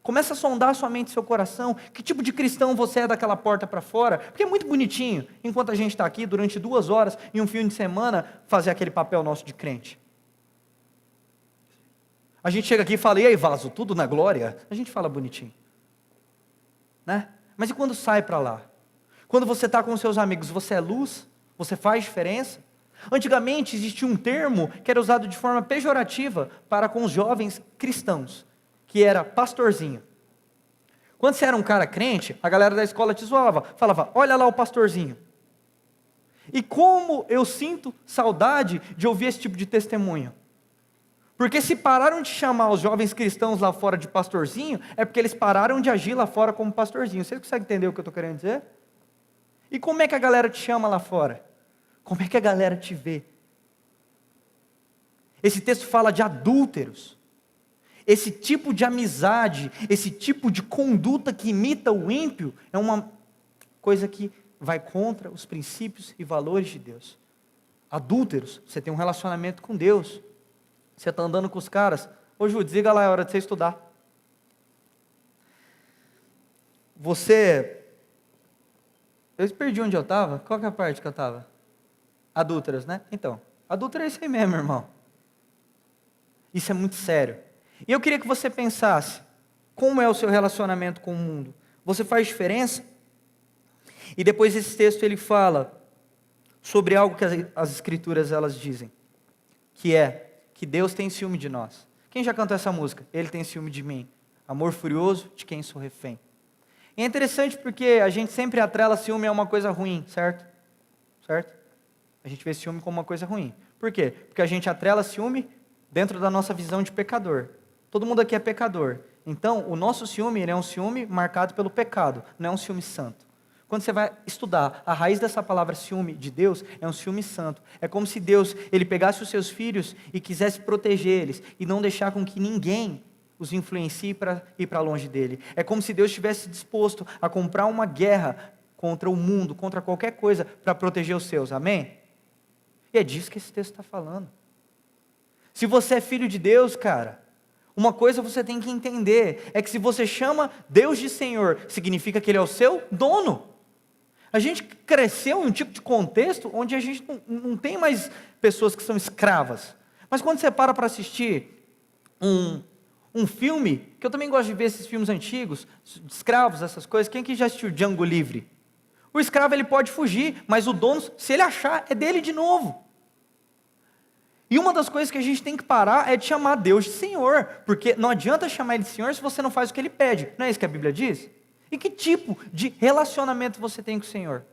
Começa a sondar a sua mente e seu coração. Que tipo de cristão você é daquela porta para fora? Porque é muito bonitinho, enquanto a gente está aqui durante 2 horas em um fim de semana, fazer aquele papel nosso de crente. A gente chega aqui e fala, e aí vaso, tudo na glória? A gente fala bonitinho, né? Mas e quando sai para lá? Quando você está com seus amigos, você é luz? Você faz diferença? Antigamente existia um termo que era usado de forma pejorativa para com os jovens cristãos, que era pastorzinho. Quando você era um cara crente, a galera da escola te zoava, falava, olha lá o pastorzinho. E como eu sinto saudade de ouvir esse tipo de testemunho. Porque se pararam de chamar os jovens cristãos lá fora de pastorzinho, é porque eles pararam de agir lá fora como pastorzinho. Você consegue entender o que eu estou querendo dizer? E como é que a galera te chama lá fora? Como é que a galera te vê? Esse texto fala de adúlteros. Esse tipo de amizade, esse tipo de conduta que imita o ímpio, é uma coisa que vai contra os princípios e valores de Deus. Adúlteros, você tem um relacionamento com Deus. Você está andando com os caras. Ô Ju, desliga lá, é hora de você estudar. Eu perdi onde eu estava. Qual que é a parte que eu estava? Adúlteros, né? Então, adúltero é isso aí mesmo, irmão. Isso é muito sério. E eu queria que você pensasse, como é o seu relacionamento com o mundo? Você faz diferença? E depois esse texto ele fala sobre algo que as escrituras elas dizem, que é que Deus tem ciúme de nós. Quem já cantou essa música? Ele tem ciúme de mim. Amor furioso de quem sou refém. E é interessante porque a gente sempre atrela ciúme a uma coisa ruim, certo? Certo? A gente vê ciúme como uma coisa ruim. Por quê? Porque a gente atrela ciúme dentro da nossa visão de pecador. Todo mundo aqui é pecador. Então, o nosso ciúme ele é um ciúme marcado pelo pecado, não é um ciúme santo. Quando você vai estudar a raiz dessa palavra ciúme de Deus, é um ciúme santo. É como se Deus ele pegasse os seus filhos e quisesse proteger eles e não deixar com que ninguém os influencie para ir para longe dele. É como se Deus estivesse disposto a comprar uma guerra contra o mundo, contra qualquer coisa, para proteger os seus. Amém? E é disso que esse texto está falando. Se você é filho de Deus, cara, uma coisa você tem que entender, é que se você chama Deus de Senhor, significa que Ele é o seu dono. A gente cresceu em um tipo de contexto onde a gente não tem mais pessoas que são escravas. Mas quando você para assistir um filme, que eu também gosto de ver esses filmes antigos, de escravos, essas coisas, quem que já assistiu Django Livre? O escravo ele pode fugir, mas o dono, se ele achar, é dele de novo. E uma das coisas que a gente tem que parar é de chamar Deus de Senhor, porque não adianta chamar Ele de Senhor se você não faz o que Ele pede. Não é isso que a Bíblia diz? E que tipo de relacionamento você tem com o Senhor?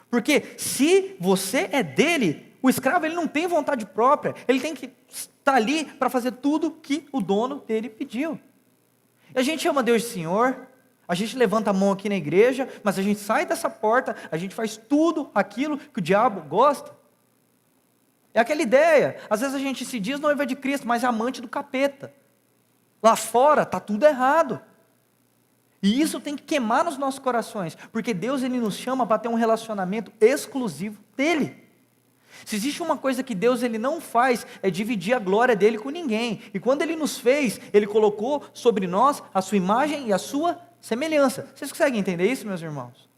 Porque se você é dele, o escravo ele não tem vontade própria, ele tem que estar ali para fazer tudo que o dono dele pediu. E a gente chama Deus de Senhor, a gente levanta a mão aqui na igreja, mas a gente sai dessa porta, a gente faz tudo aquilo que o diabo gosta. É aquela ideia, às vezes a gente se diz noiva de Cristo, mas é amante do capeta. Lá fora está tudo errado. E isso tem que queimar nos nossos corações, porque Deus ele nos chama para ter um relacionamento exclusivo dele. Se existe uma coisa que Deus ele não faz, é dividir a glória dele com ninguém. E quando ele nos fez, ele colocou sobre nós a sua imagem e a sua semelhança. Vocês conseguem entender isso, meus irmãos?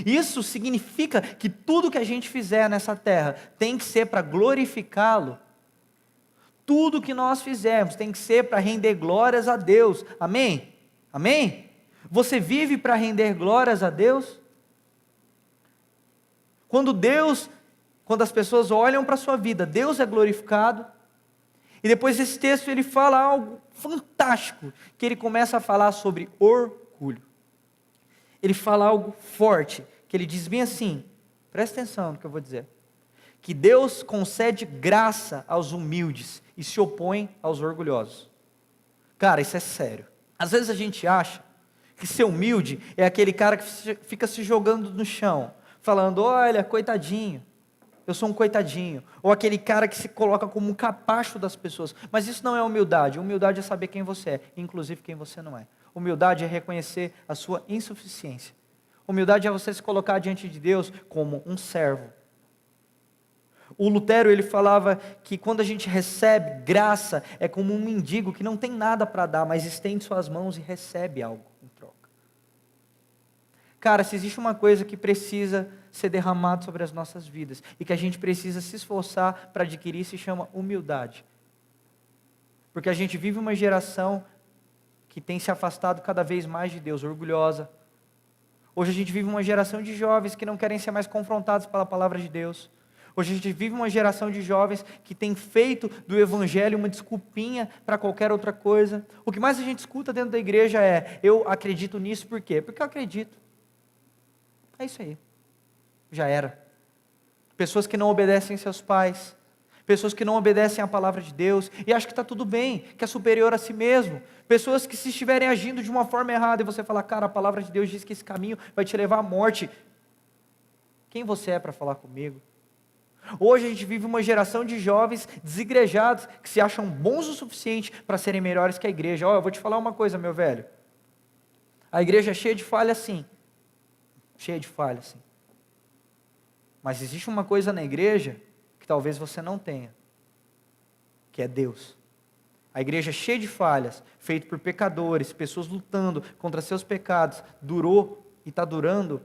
Isso significa que tudo que a gente fizer nessa terra tem que ser para glorificá-lo. Tudo que nós fizermos tem que ser para render glórias a Deus. Amém? Amém? Você vive para render glórias a Deus? Quando as pessoas olham para a sua vida, Deus é glorificado. E depois esse texto ele fala algo fantástico, que ele começa a falar sobre orgulho. Ele fala algo forte, que ele diz bem assim, presta atenção no que eu vou dizer, que Deus concede graça aos humildes e se opõe aos orgulhosos. Cara, isso é sério. Às vezes a gente acha que ser humilde é aquele cara que fica se jogando no chão, falando, olha, coitadinho, eu sou um coitadinho. Ou aquele cara que se coloca como um capacho das pessoas. Mas isso não é humildade. Humildade é saber quem você é, inclusive quem você não é. Humildade é reconhecer a sua insuficiência. Humildade é você se colocar diante de Deus como um servo. O Lutero, ele falava que quando a gente recebe graça, é como um mendigo que não tem nada para dar, mas estende suas mãos e recebe algo em troca. Cara, se existe uma coisa que precisa ser derramada sobre as nossas vidas, e que a gente precisa se esforçar para adquirir, se chama humildade. Porque a gente vive uma geração que tem se afastado cada vez mais de Deus, orgulhosa. Hoje a gente vive uma geração de jovens que não querem ser mais confrontados pela palavra de Deus. Hoje a gente vive uma geração de jovens que tem feito do evangelho uma desculpinha para qualquer outra coisa. O que mais a gente escuta dentro da igreja é: eu acredito nisso, por quê? Porque eu acredito. É isso aí. Já era. Pessoas que não obedecem seus pais, pessoas que não obedecem à palavra de Deus e acham que está tudo bem, que é superior a si mesmo. Pessoas que, se estiverem agindo de uma forma errada e você falar: cara, a palavra de Deus diz que esse caminho vai te levar à morte. Quem você é para falar comigo? Hoje a gente vive uma geração de jovens desigrejados que se acham bons o suficiente para serem melhores que a igreja. Eu vou te falar uma coisa, meu velho. A igreja é cheia de falha, sim. Cheia de falha, sim. Mas existe uma coisa na igreja que talvez você não tenha, que é Deus. A igreja é cheia de falhas, feita por pecadores, pessoas lutando contra seus pecados, durou e está durando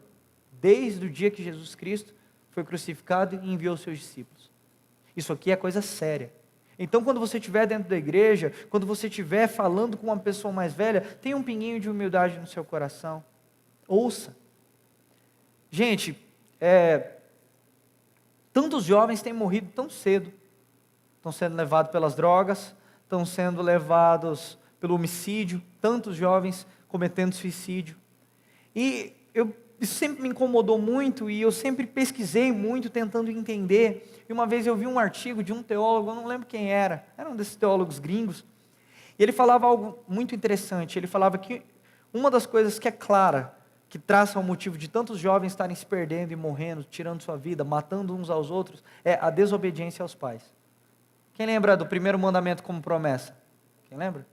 desde o dia que Jesus Cristo foi crucificado e enviou seus discípulos. Isso aqui é coisa séria. Então, quando você estiver dentro da igreja, quando você estiver falando com uma pessoa mais velha, tenha um pinguinho de humildade no seu coração. Ouça. Gente, tantos jovens têm morrido tão cedo. Estão sendo levados pelas drogas, estão sendo levados pelo homicídio, tantos jovens cometendo suicídio. E isso sempre me incomodou muito e eu sempre pesquisei muito tentando entender. E uma vez eu vi um artigo de um teólogo, eu não lembro quem era um desses teólogos gringos, e ele falava algo muito interessante. Ele falava que uma das coisas que é clara, que traça o motivo de tantos jovens estarem se perdendo e morrendo, tirando sua vida, matando uns aos outros, é a desobediência aos pais. Quem lembra do primeiro mandamento como promessa? Quem lembra?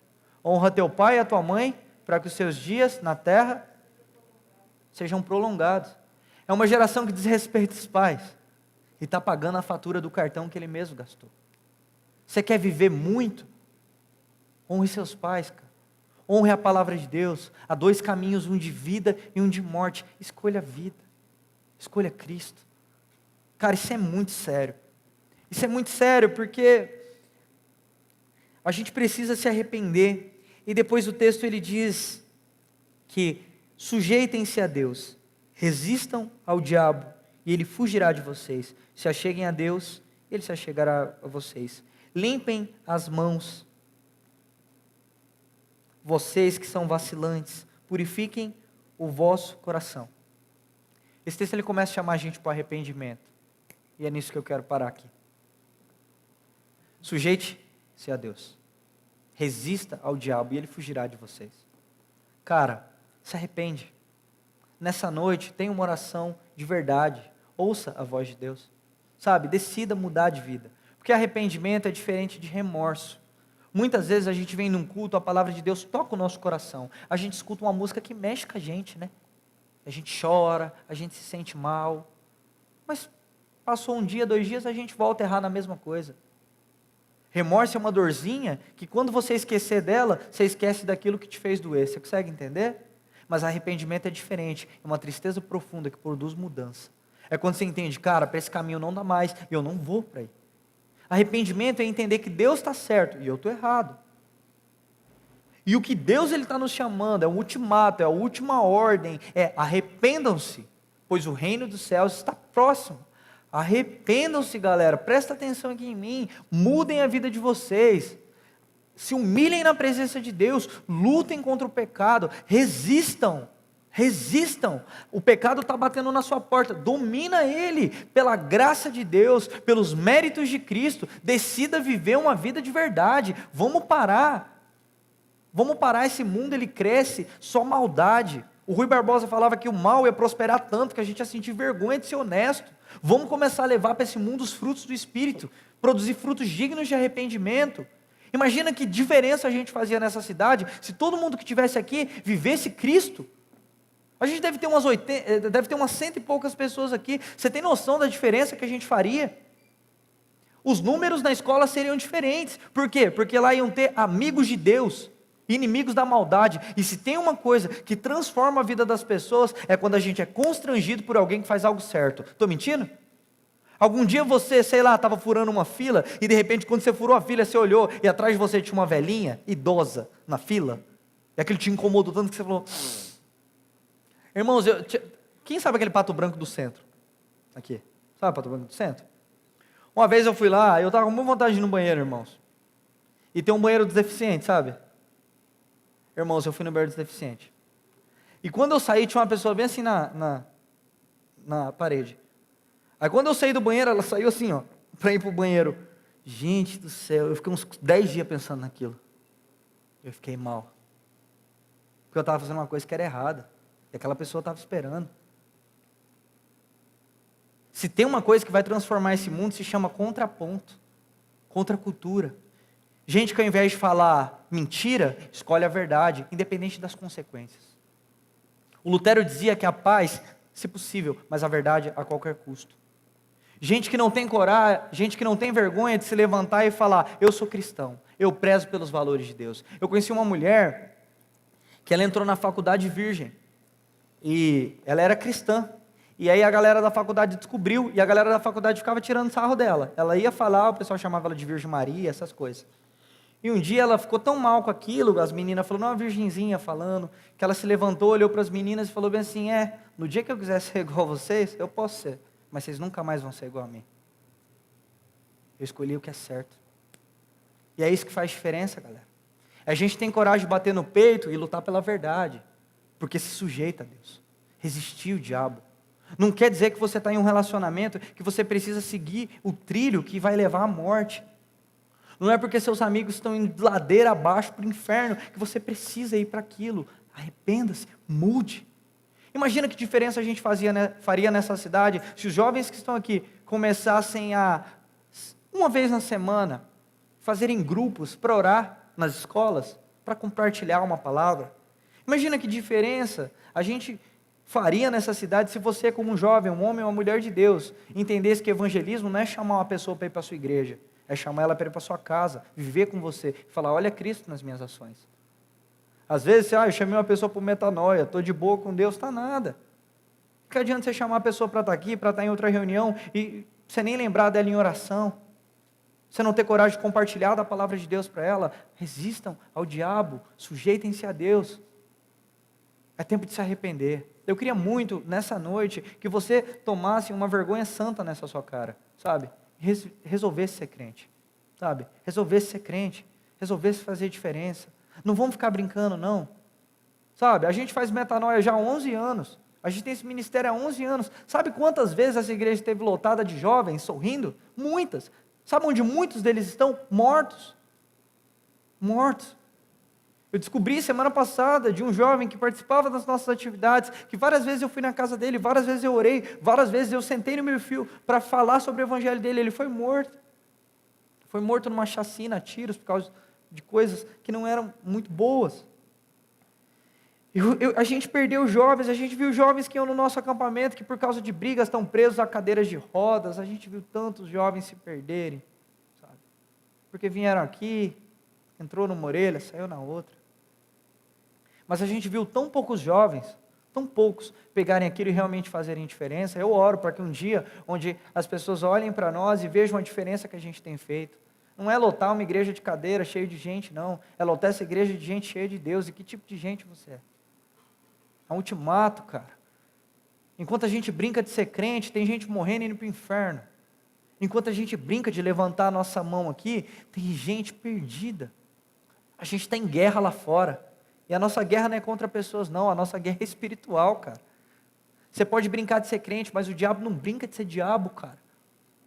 Honra teu pai e a tua mãe, para que os seus dias na terra sejam prolongados. É uma geração que desrespeita os pais e está pagando a fatura do cartão que ele mesmo gastou. Você quer viver muito? Honre seus pais, cara. Honre a palavra de Deus. Há dois caminhos, um de vida e um de morte. Escolha a vida. Escolha Cristo. Cara, isso é muito sério. Isso é muito sério porque a gente precisa se arrepender. E depois o texto ele diz que sujeitem-se a Deus, resistam ao diabo e ele fugirá de vocês. Se acheguem a Deus, ele se achegará a vocês. Limpem as mãos, vocês que são vacilantes, purifiquem o vosso coração. Esse texto ele começa a chamar a gente para o arrependimento. E é nisso que eu quero parar aqui. Sujeite-se a Deus. Resista ao diabo e ele fugirá de vocês. Cara, se arrepende. Nessa noite, tenha uma oração de verdade. Ouça a voz de Deus. Sabe, decida mudar de vida. Porque arrependimento é diferente de remorso. Muitas vezes a gente vem num culto, a palavra de Deus toca o nosso coração. A gente escuta uma música que mexe com a gente, né? A gente chora, a gente se sente mal. Mas passou um dia, 2 dias, a gente volta a errar na mesma coisa. Remorso é uma dorzinha que quando você esquecer dela, você esquece daquilo que te fez doer. Você consegue entender? Mas arrependimento é diferente. É uma tristeza profunda que produz mudança. É quando você entende, cara, para esse caminho não dá mais, e eu não vou para aí. Arrependimento é entender que Deus está certo e eu estou errado. E o que Deus está nos chamando, é o ultimato, é a última ordem, é arrependam-se, pois o reino dos céus está próximo. Arrependam-se, galera, presta atenção aqui em mim, mudem a vida de vocês, se humilhem na presença de Deus, lutem contra o pecado, resistam, o pecado está batendo na sua porta, domina ele, pela graça de Deus, pelos méritos de Cristo, decida viver uma vida de verdade, vamos parar, esse mundo ele cresce, só maldade. O Rui Barbosa falava que o mal ia prosperar tanto que a gente ia sentir vergonha de ser honesto. Vamos começar a levar para esse mundo os frutos do Espírito, produzir frutos dignos de arrependimento. Imagina que diferença a gente fazia nessa cidade se todo mundo que estivesse aqui vivesse Cristo. A gente deve ter deve ter umas 100 e poucas pessoas aqui. Você tem noção da diferença que a gente faria? Os números na escola seriam diferentes. Por quê? Porque lá iam ter amigos de Deus, inimigos da maldade. E se tem uma coisa que transforma a vida das pessoas, é quando a gente é constrangido por alguém que faz algo certo. Estou mentindo? Algum dia você, sei lá, estava furando uma fila, e de repente quando você furou a fila, você olhou, e atrás de você tinha uma velhinha, idosa, na fila, e aquilo te incomodou tanto que você falou... Irmãos, quem sabe aquele Pato Branco do centro? Aqui, sabe o Pato Branco do centro? Uma vez eu fui lá, eu estava com muita vontade de ir no banheiro, irmãos. E tem um banheiro dos deficientes, sabe? Irmãos, eu fui no banheiro dos deficientes. E quando eu saí, tinha uma pessoa bem assim na parede. Aí quando eu saí do banheiro, ela saiu assim, ó, para ir para o banheiro. Gente do céu, eu fiquei uns 10 dias pensando naquilo. Eu fiquei mal. Porque eu estava fazendo uma coisa que era errada. E aquela pessoa estava esperando. Se tem uma coisa que vai transformar esse mundo, se chama contraponto, contracultura. Gente que ao invés de falar mentira, escolhe a verdade, independente das consequências. O Lutero dizia que a paz, se possível, mas a verdade a qualquer custo. Gente que não tem coragem, gente que não tem vergonha de se levantar e falar, eu sou cristão, eu prezo pelos valores de Deus. Eu conheci uma mulher que ela entrou na faculdade virgem. E ela era cristã, e aí a galera da faculdade descobriu, e a galera da faculdade ficava tirando sarro dela. Ela ia falar, o pessoal chamava ela de Virgem Maria, essas coisas. E um dia ela ficou tão mal com aquilo, as meninas falaram, não, uma virgenzinha falando, que ela se levantou, olhou para as meninas e falou bem assim, no dia que eu quiser ser igual a vocês, eu posso ser, mas vocês nunca mais vão ser igual a mim. Eu escolhi o que é certo. E é isso que faz diferença, galera. A gente tem coragem de bater no peito e lutar pela verdade. Porque se sujeita a Deus, resistir o diabo. Não quer dizer que você está em um relacionamento que você precisa seguir o trilho que vai levar à morte. Não é porque seus amigos estão indo ladeira abaixo para o inferno que você precisa ir para aquilo. Arrependa-se, mude. Imagina que diferença a gente faria nessa cidade se os jovens que estão aqui começassem a, uma vez na semana, fazerem grupos para orar nas escolas, para compartilhar uma palavra. Imagina que diferença a gente faria nessa cidade se você, como um jovem, um homem ou uma mulher de Deus, entendesse que evangelismo não é chamar uma pessoa para ir para a sua igreja, é chamar ela para ir para a sua casa, viver com você, e falar, olha Cristo nas minhas ações. Às vezes, eu chamei uma pessoa para metanoia, estou de boa com Deus, está nada. Que adianta você chamar a pessoa para estar aqui, para estar em outra reunião, e você nem lembrar dela em oração, você não ter coragem de compartilhar da palavra de Deus para ela? Resistam ao diabo, sujeitem-se a Deus. É tempo de se arrepender. Eu queria muito, nessa noite, que você tomasse uma vergonha santa nessa sua cara, sabe? Resolvesse ser crente, sabe? Resolvesse ser crente, resolvesse fazer diferença. Não vamos ficar brincando, não. Sabe? A gente faz metanoia já há 11 anos. A gente tem esse ministério há 11 anos. Sabe quantas vezes essa igreja esteve lotada de jovens sorrindo? Muitas. Sabe onde muitos deles estão? Mortos. Mortos. Eu descobri semana passada de um jovem que participava das nossas atividades, que várias vezes eu fui na casa dele, várias vezes eu orei, várias vezes eu sentei no meu fio para falar sobre o evangelho dele. Ele foi morto. Foi morto numa chacina, a tiros, por causa de coisas que não eram muito boas. A gente perdeu jovens, a gente viu jovens que iam no nosso acampamento, que por causa de brigas estão presos a cadeiras de rodas, a gente viu tantos jovens se perderem, sabe? Porque vieram aqui, entrou numa orelha, saiu na outra. Mas a gente viu tão poucos jovens, tão poucos, pegarem aquilo e realmente fazerem diferença. Eu oro para que um dia, onde as pessoas olhem para nós e vejam a diferença que a gente tem feito. Não é lotar uma igreja de cadeira cheia de gente, não. É lotar essa igreja de gente cheia de Deus. E que tipo de gente você é? É um ultimato, cara. Enquanto a gente brinca de ser crente, tem gente morrendo e indo para o inferno. Enquanto a gente brinca de levantar a nossa mão aqui, tem gente perdida. A gente está em guerra lá fora. E a nossa guerra não é contra pessoas, não. A nossa guerra é espiritual, cara. Você pode brincar de ser crente, mas o diabo não brinca de ser diabo, cara.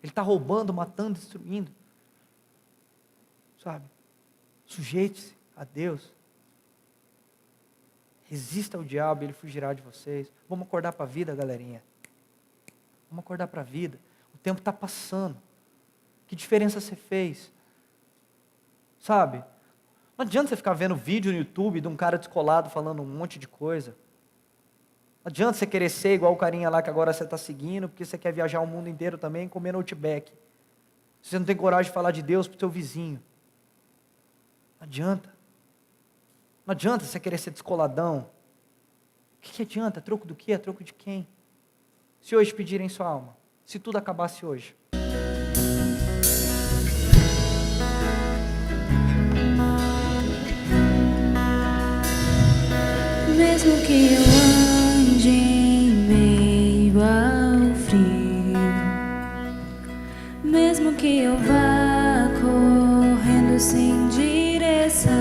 Ele está roubando, matando, destruindo. Sabe? Sujeite-se a Deus. Resista ao diabo e ele fugirá de vocês. Vamos acordar para a vida, galerinha. Vamos acordar para a vida. O tempo está passando. Que diferença você fez? Sabe? Não adianta você ficar vendo vídeo no YouTube de um cara descolado falando um monte de coisa. adianta você querer ser igual o carinha lá que agora você está seguindo, porque você quer viajar o mundo inteiro também e comer no Outback. Você não tem coragem de falar de Deus para o seu vizinho. Não adianta. Não adianta você querer ser descoladão. O que adianta? Troco do quê? Troco de quem? Se hoje pedirem sua alma, se tudo acabasse hoje. Mesmo que eu ande em meio ao frio, mesmo que eu vá correndo sem direção,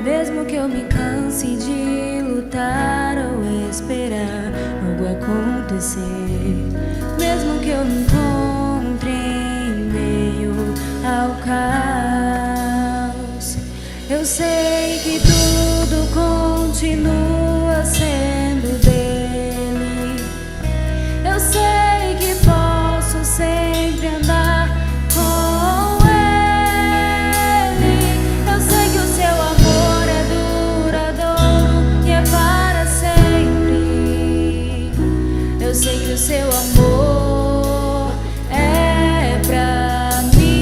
mesmo que eu me canse de lutar ou esperar algo acontecer, mesmo que eu me encontre em meio ao caos, eu sei que tudo continua sendo dele. Eu sei que posso sempre andar com ele. Eu sei que o seu amor é duradouro e é para sempre. Eu sei que o seu amor é pra mim.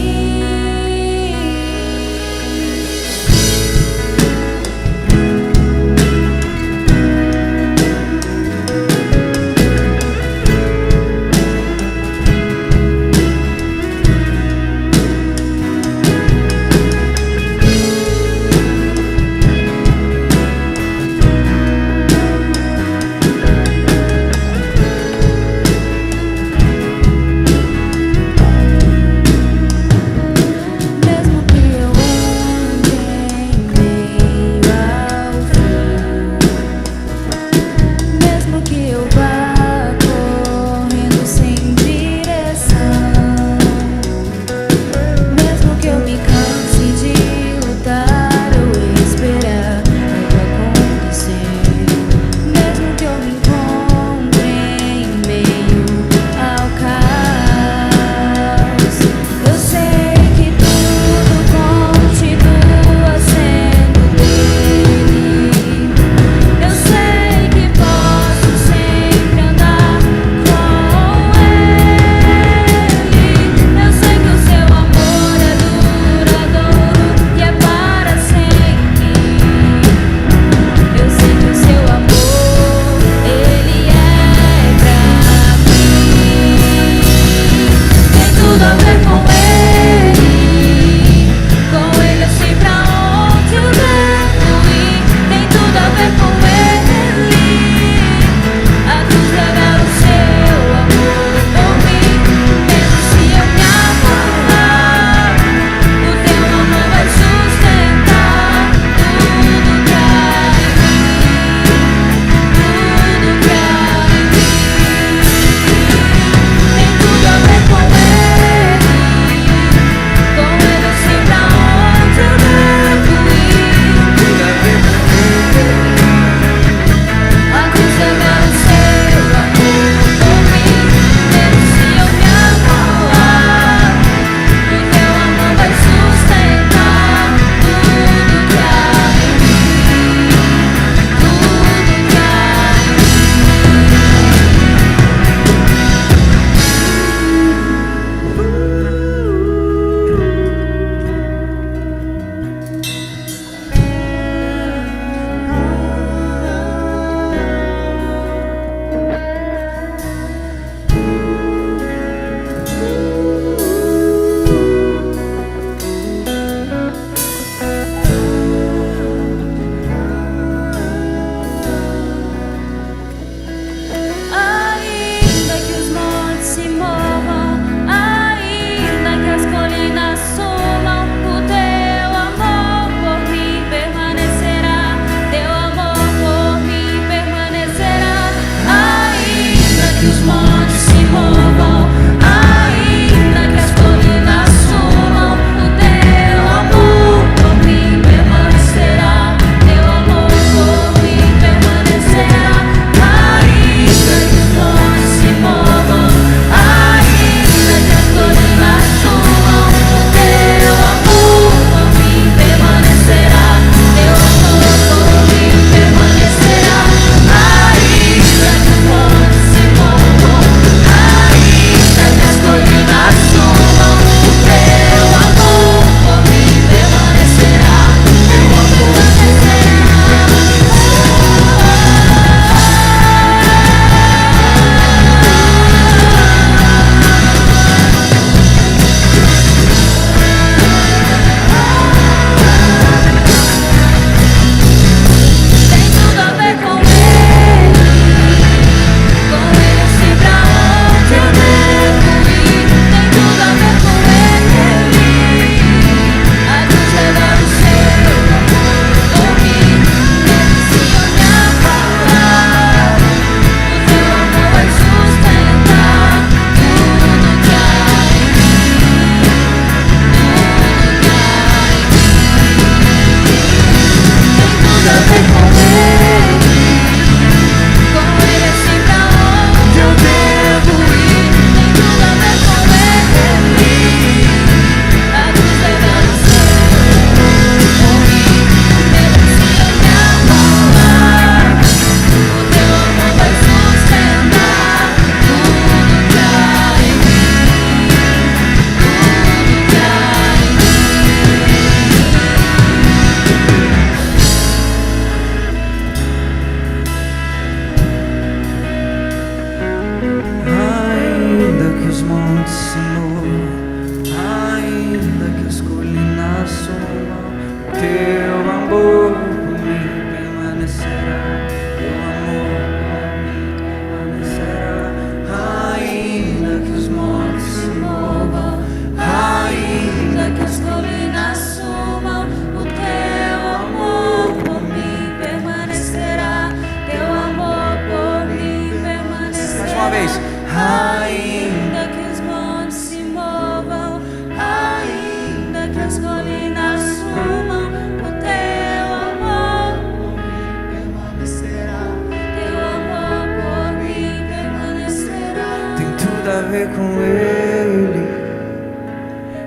ver com Ele.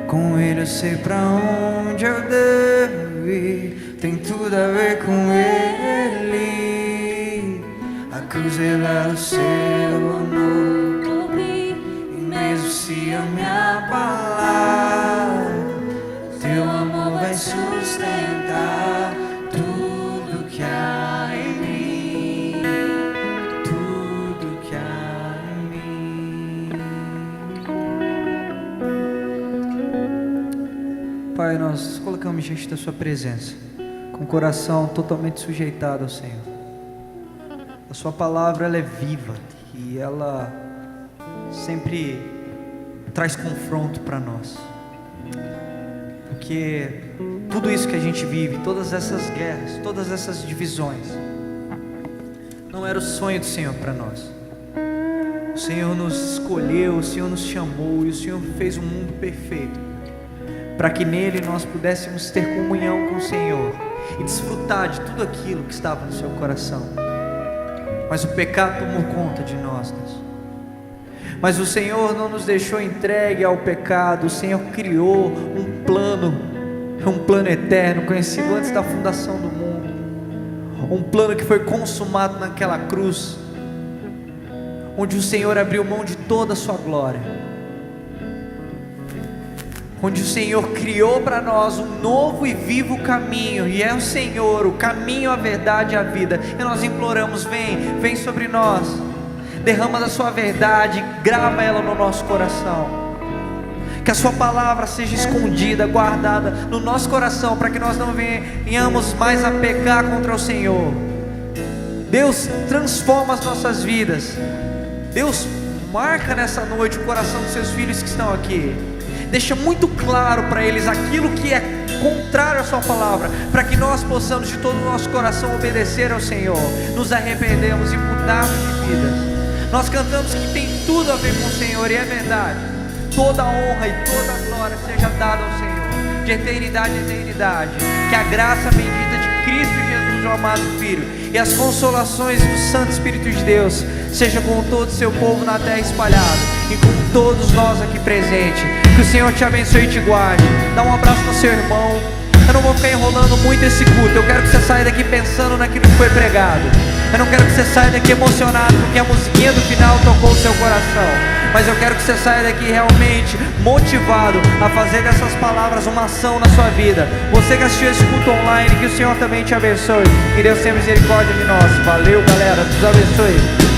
Com Ele eu sei pra onde eu devo ir. Tem tudo a ver com Ele. A cruz revela o seu amor. E mesmo se eu me abalar, teu amor vai sustentar tudo que há em mim. Tudo que há em mim. Pai, nós colocamos diante da sua presença, com o coração totalmente sujeitado ao Senhor. A sua palavra, ela é viva e ela sempre traz confronto para nós, porque tudo isso que a gente vive, todas essas guerras, todas essas divisões, não era o sonho do Senhor para nós. O Senhor nos escolheu, o Senhor nos chamou e o Senhor fez um mundo perfeito para que nele nós pudéssemos ter comunhão com o Senhor e desfrutar de tudo aquilo que estava no seu coração. Mas o pecado tomou conta de nós, Deus. Mas o Senhor não nos deixou entregue ao pecado. O Senhor criou um plano eterno, conhecido antes da fundação do mundo. Um plano que foi consumado naquela cruz, onde o Senhor abriu mão de toda a sua glória, onde o Senhor criou para nós um novo e vivo caminho, e é o Senhor, o caminho, a verdade e a vida. E nós imploramos: vem sobre nós, derrama da sua verdade, grava ela no nosso coração, que a sua palavra seja escondida, guardada no nosso coração, para que nós não venhamos mais a pecar contra o Senhor. Deus, transforma as nossas vidas. Deus, marca nessa noite o coração dos seus filhos que estão aqui. Deixa muito claro para eles aquilo que é contrário à sua palavra, para que nós possamos de todo o nosso coração obedecer ao Senhor, nos arrependemos e mudarmos de vida. Nós cantamos que tem tudo a ver com o Senhor, e é verdade. Toda a honra e toda a glória seja dada ao Senhor, de eternidade em eternidade. Que a graça bendita de Cristo Jesus, o amado Filho, e as consolações do Santo Espírito de Deus seja com todo o seu povo na terra espalhado, e com todos nós aqui presentes. Que o Senhor te abençoe e te guarde. Dá um abraço no seu irmão. Eu não vou ficar enrolando muito esse culto. Eu quero que você saia daqui pensando naquilo que foi pregado. Eu não quero que você saia daqui emocionado porque a musiquinha do final tocou o seu coração. Mas eu quero que você saia daqui realmente motivado a fazer dessas palavras uma ação na sua vida. Você que assistiu esse culto online, que o Senhor também te abençoe. Que Deus tenha misericórdia de nós. Valeu, galera. Deus abençoe.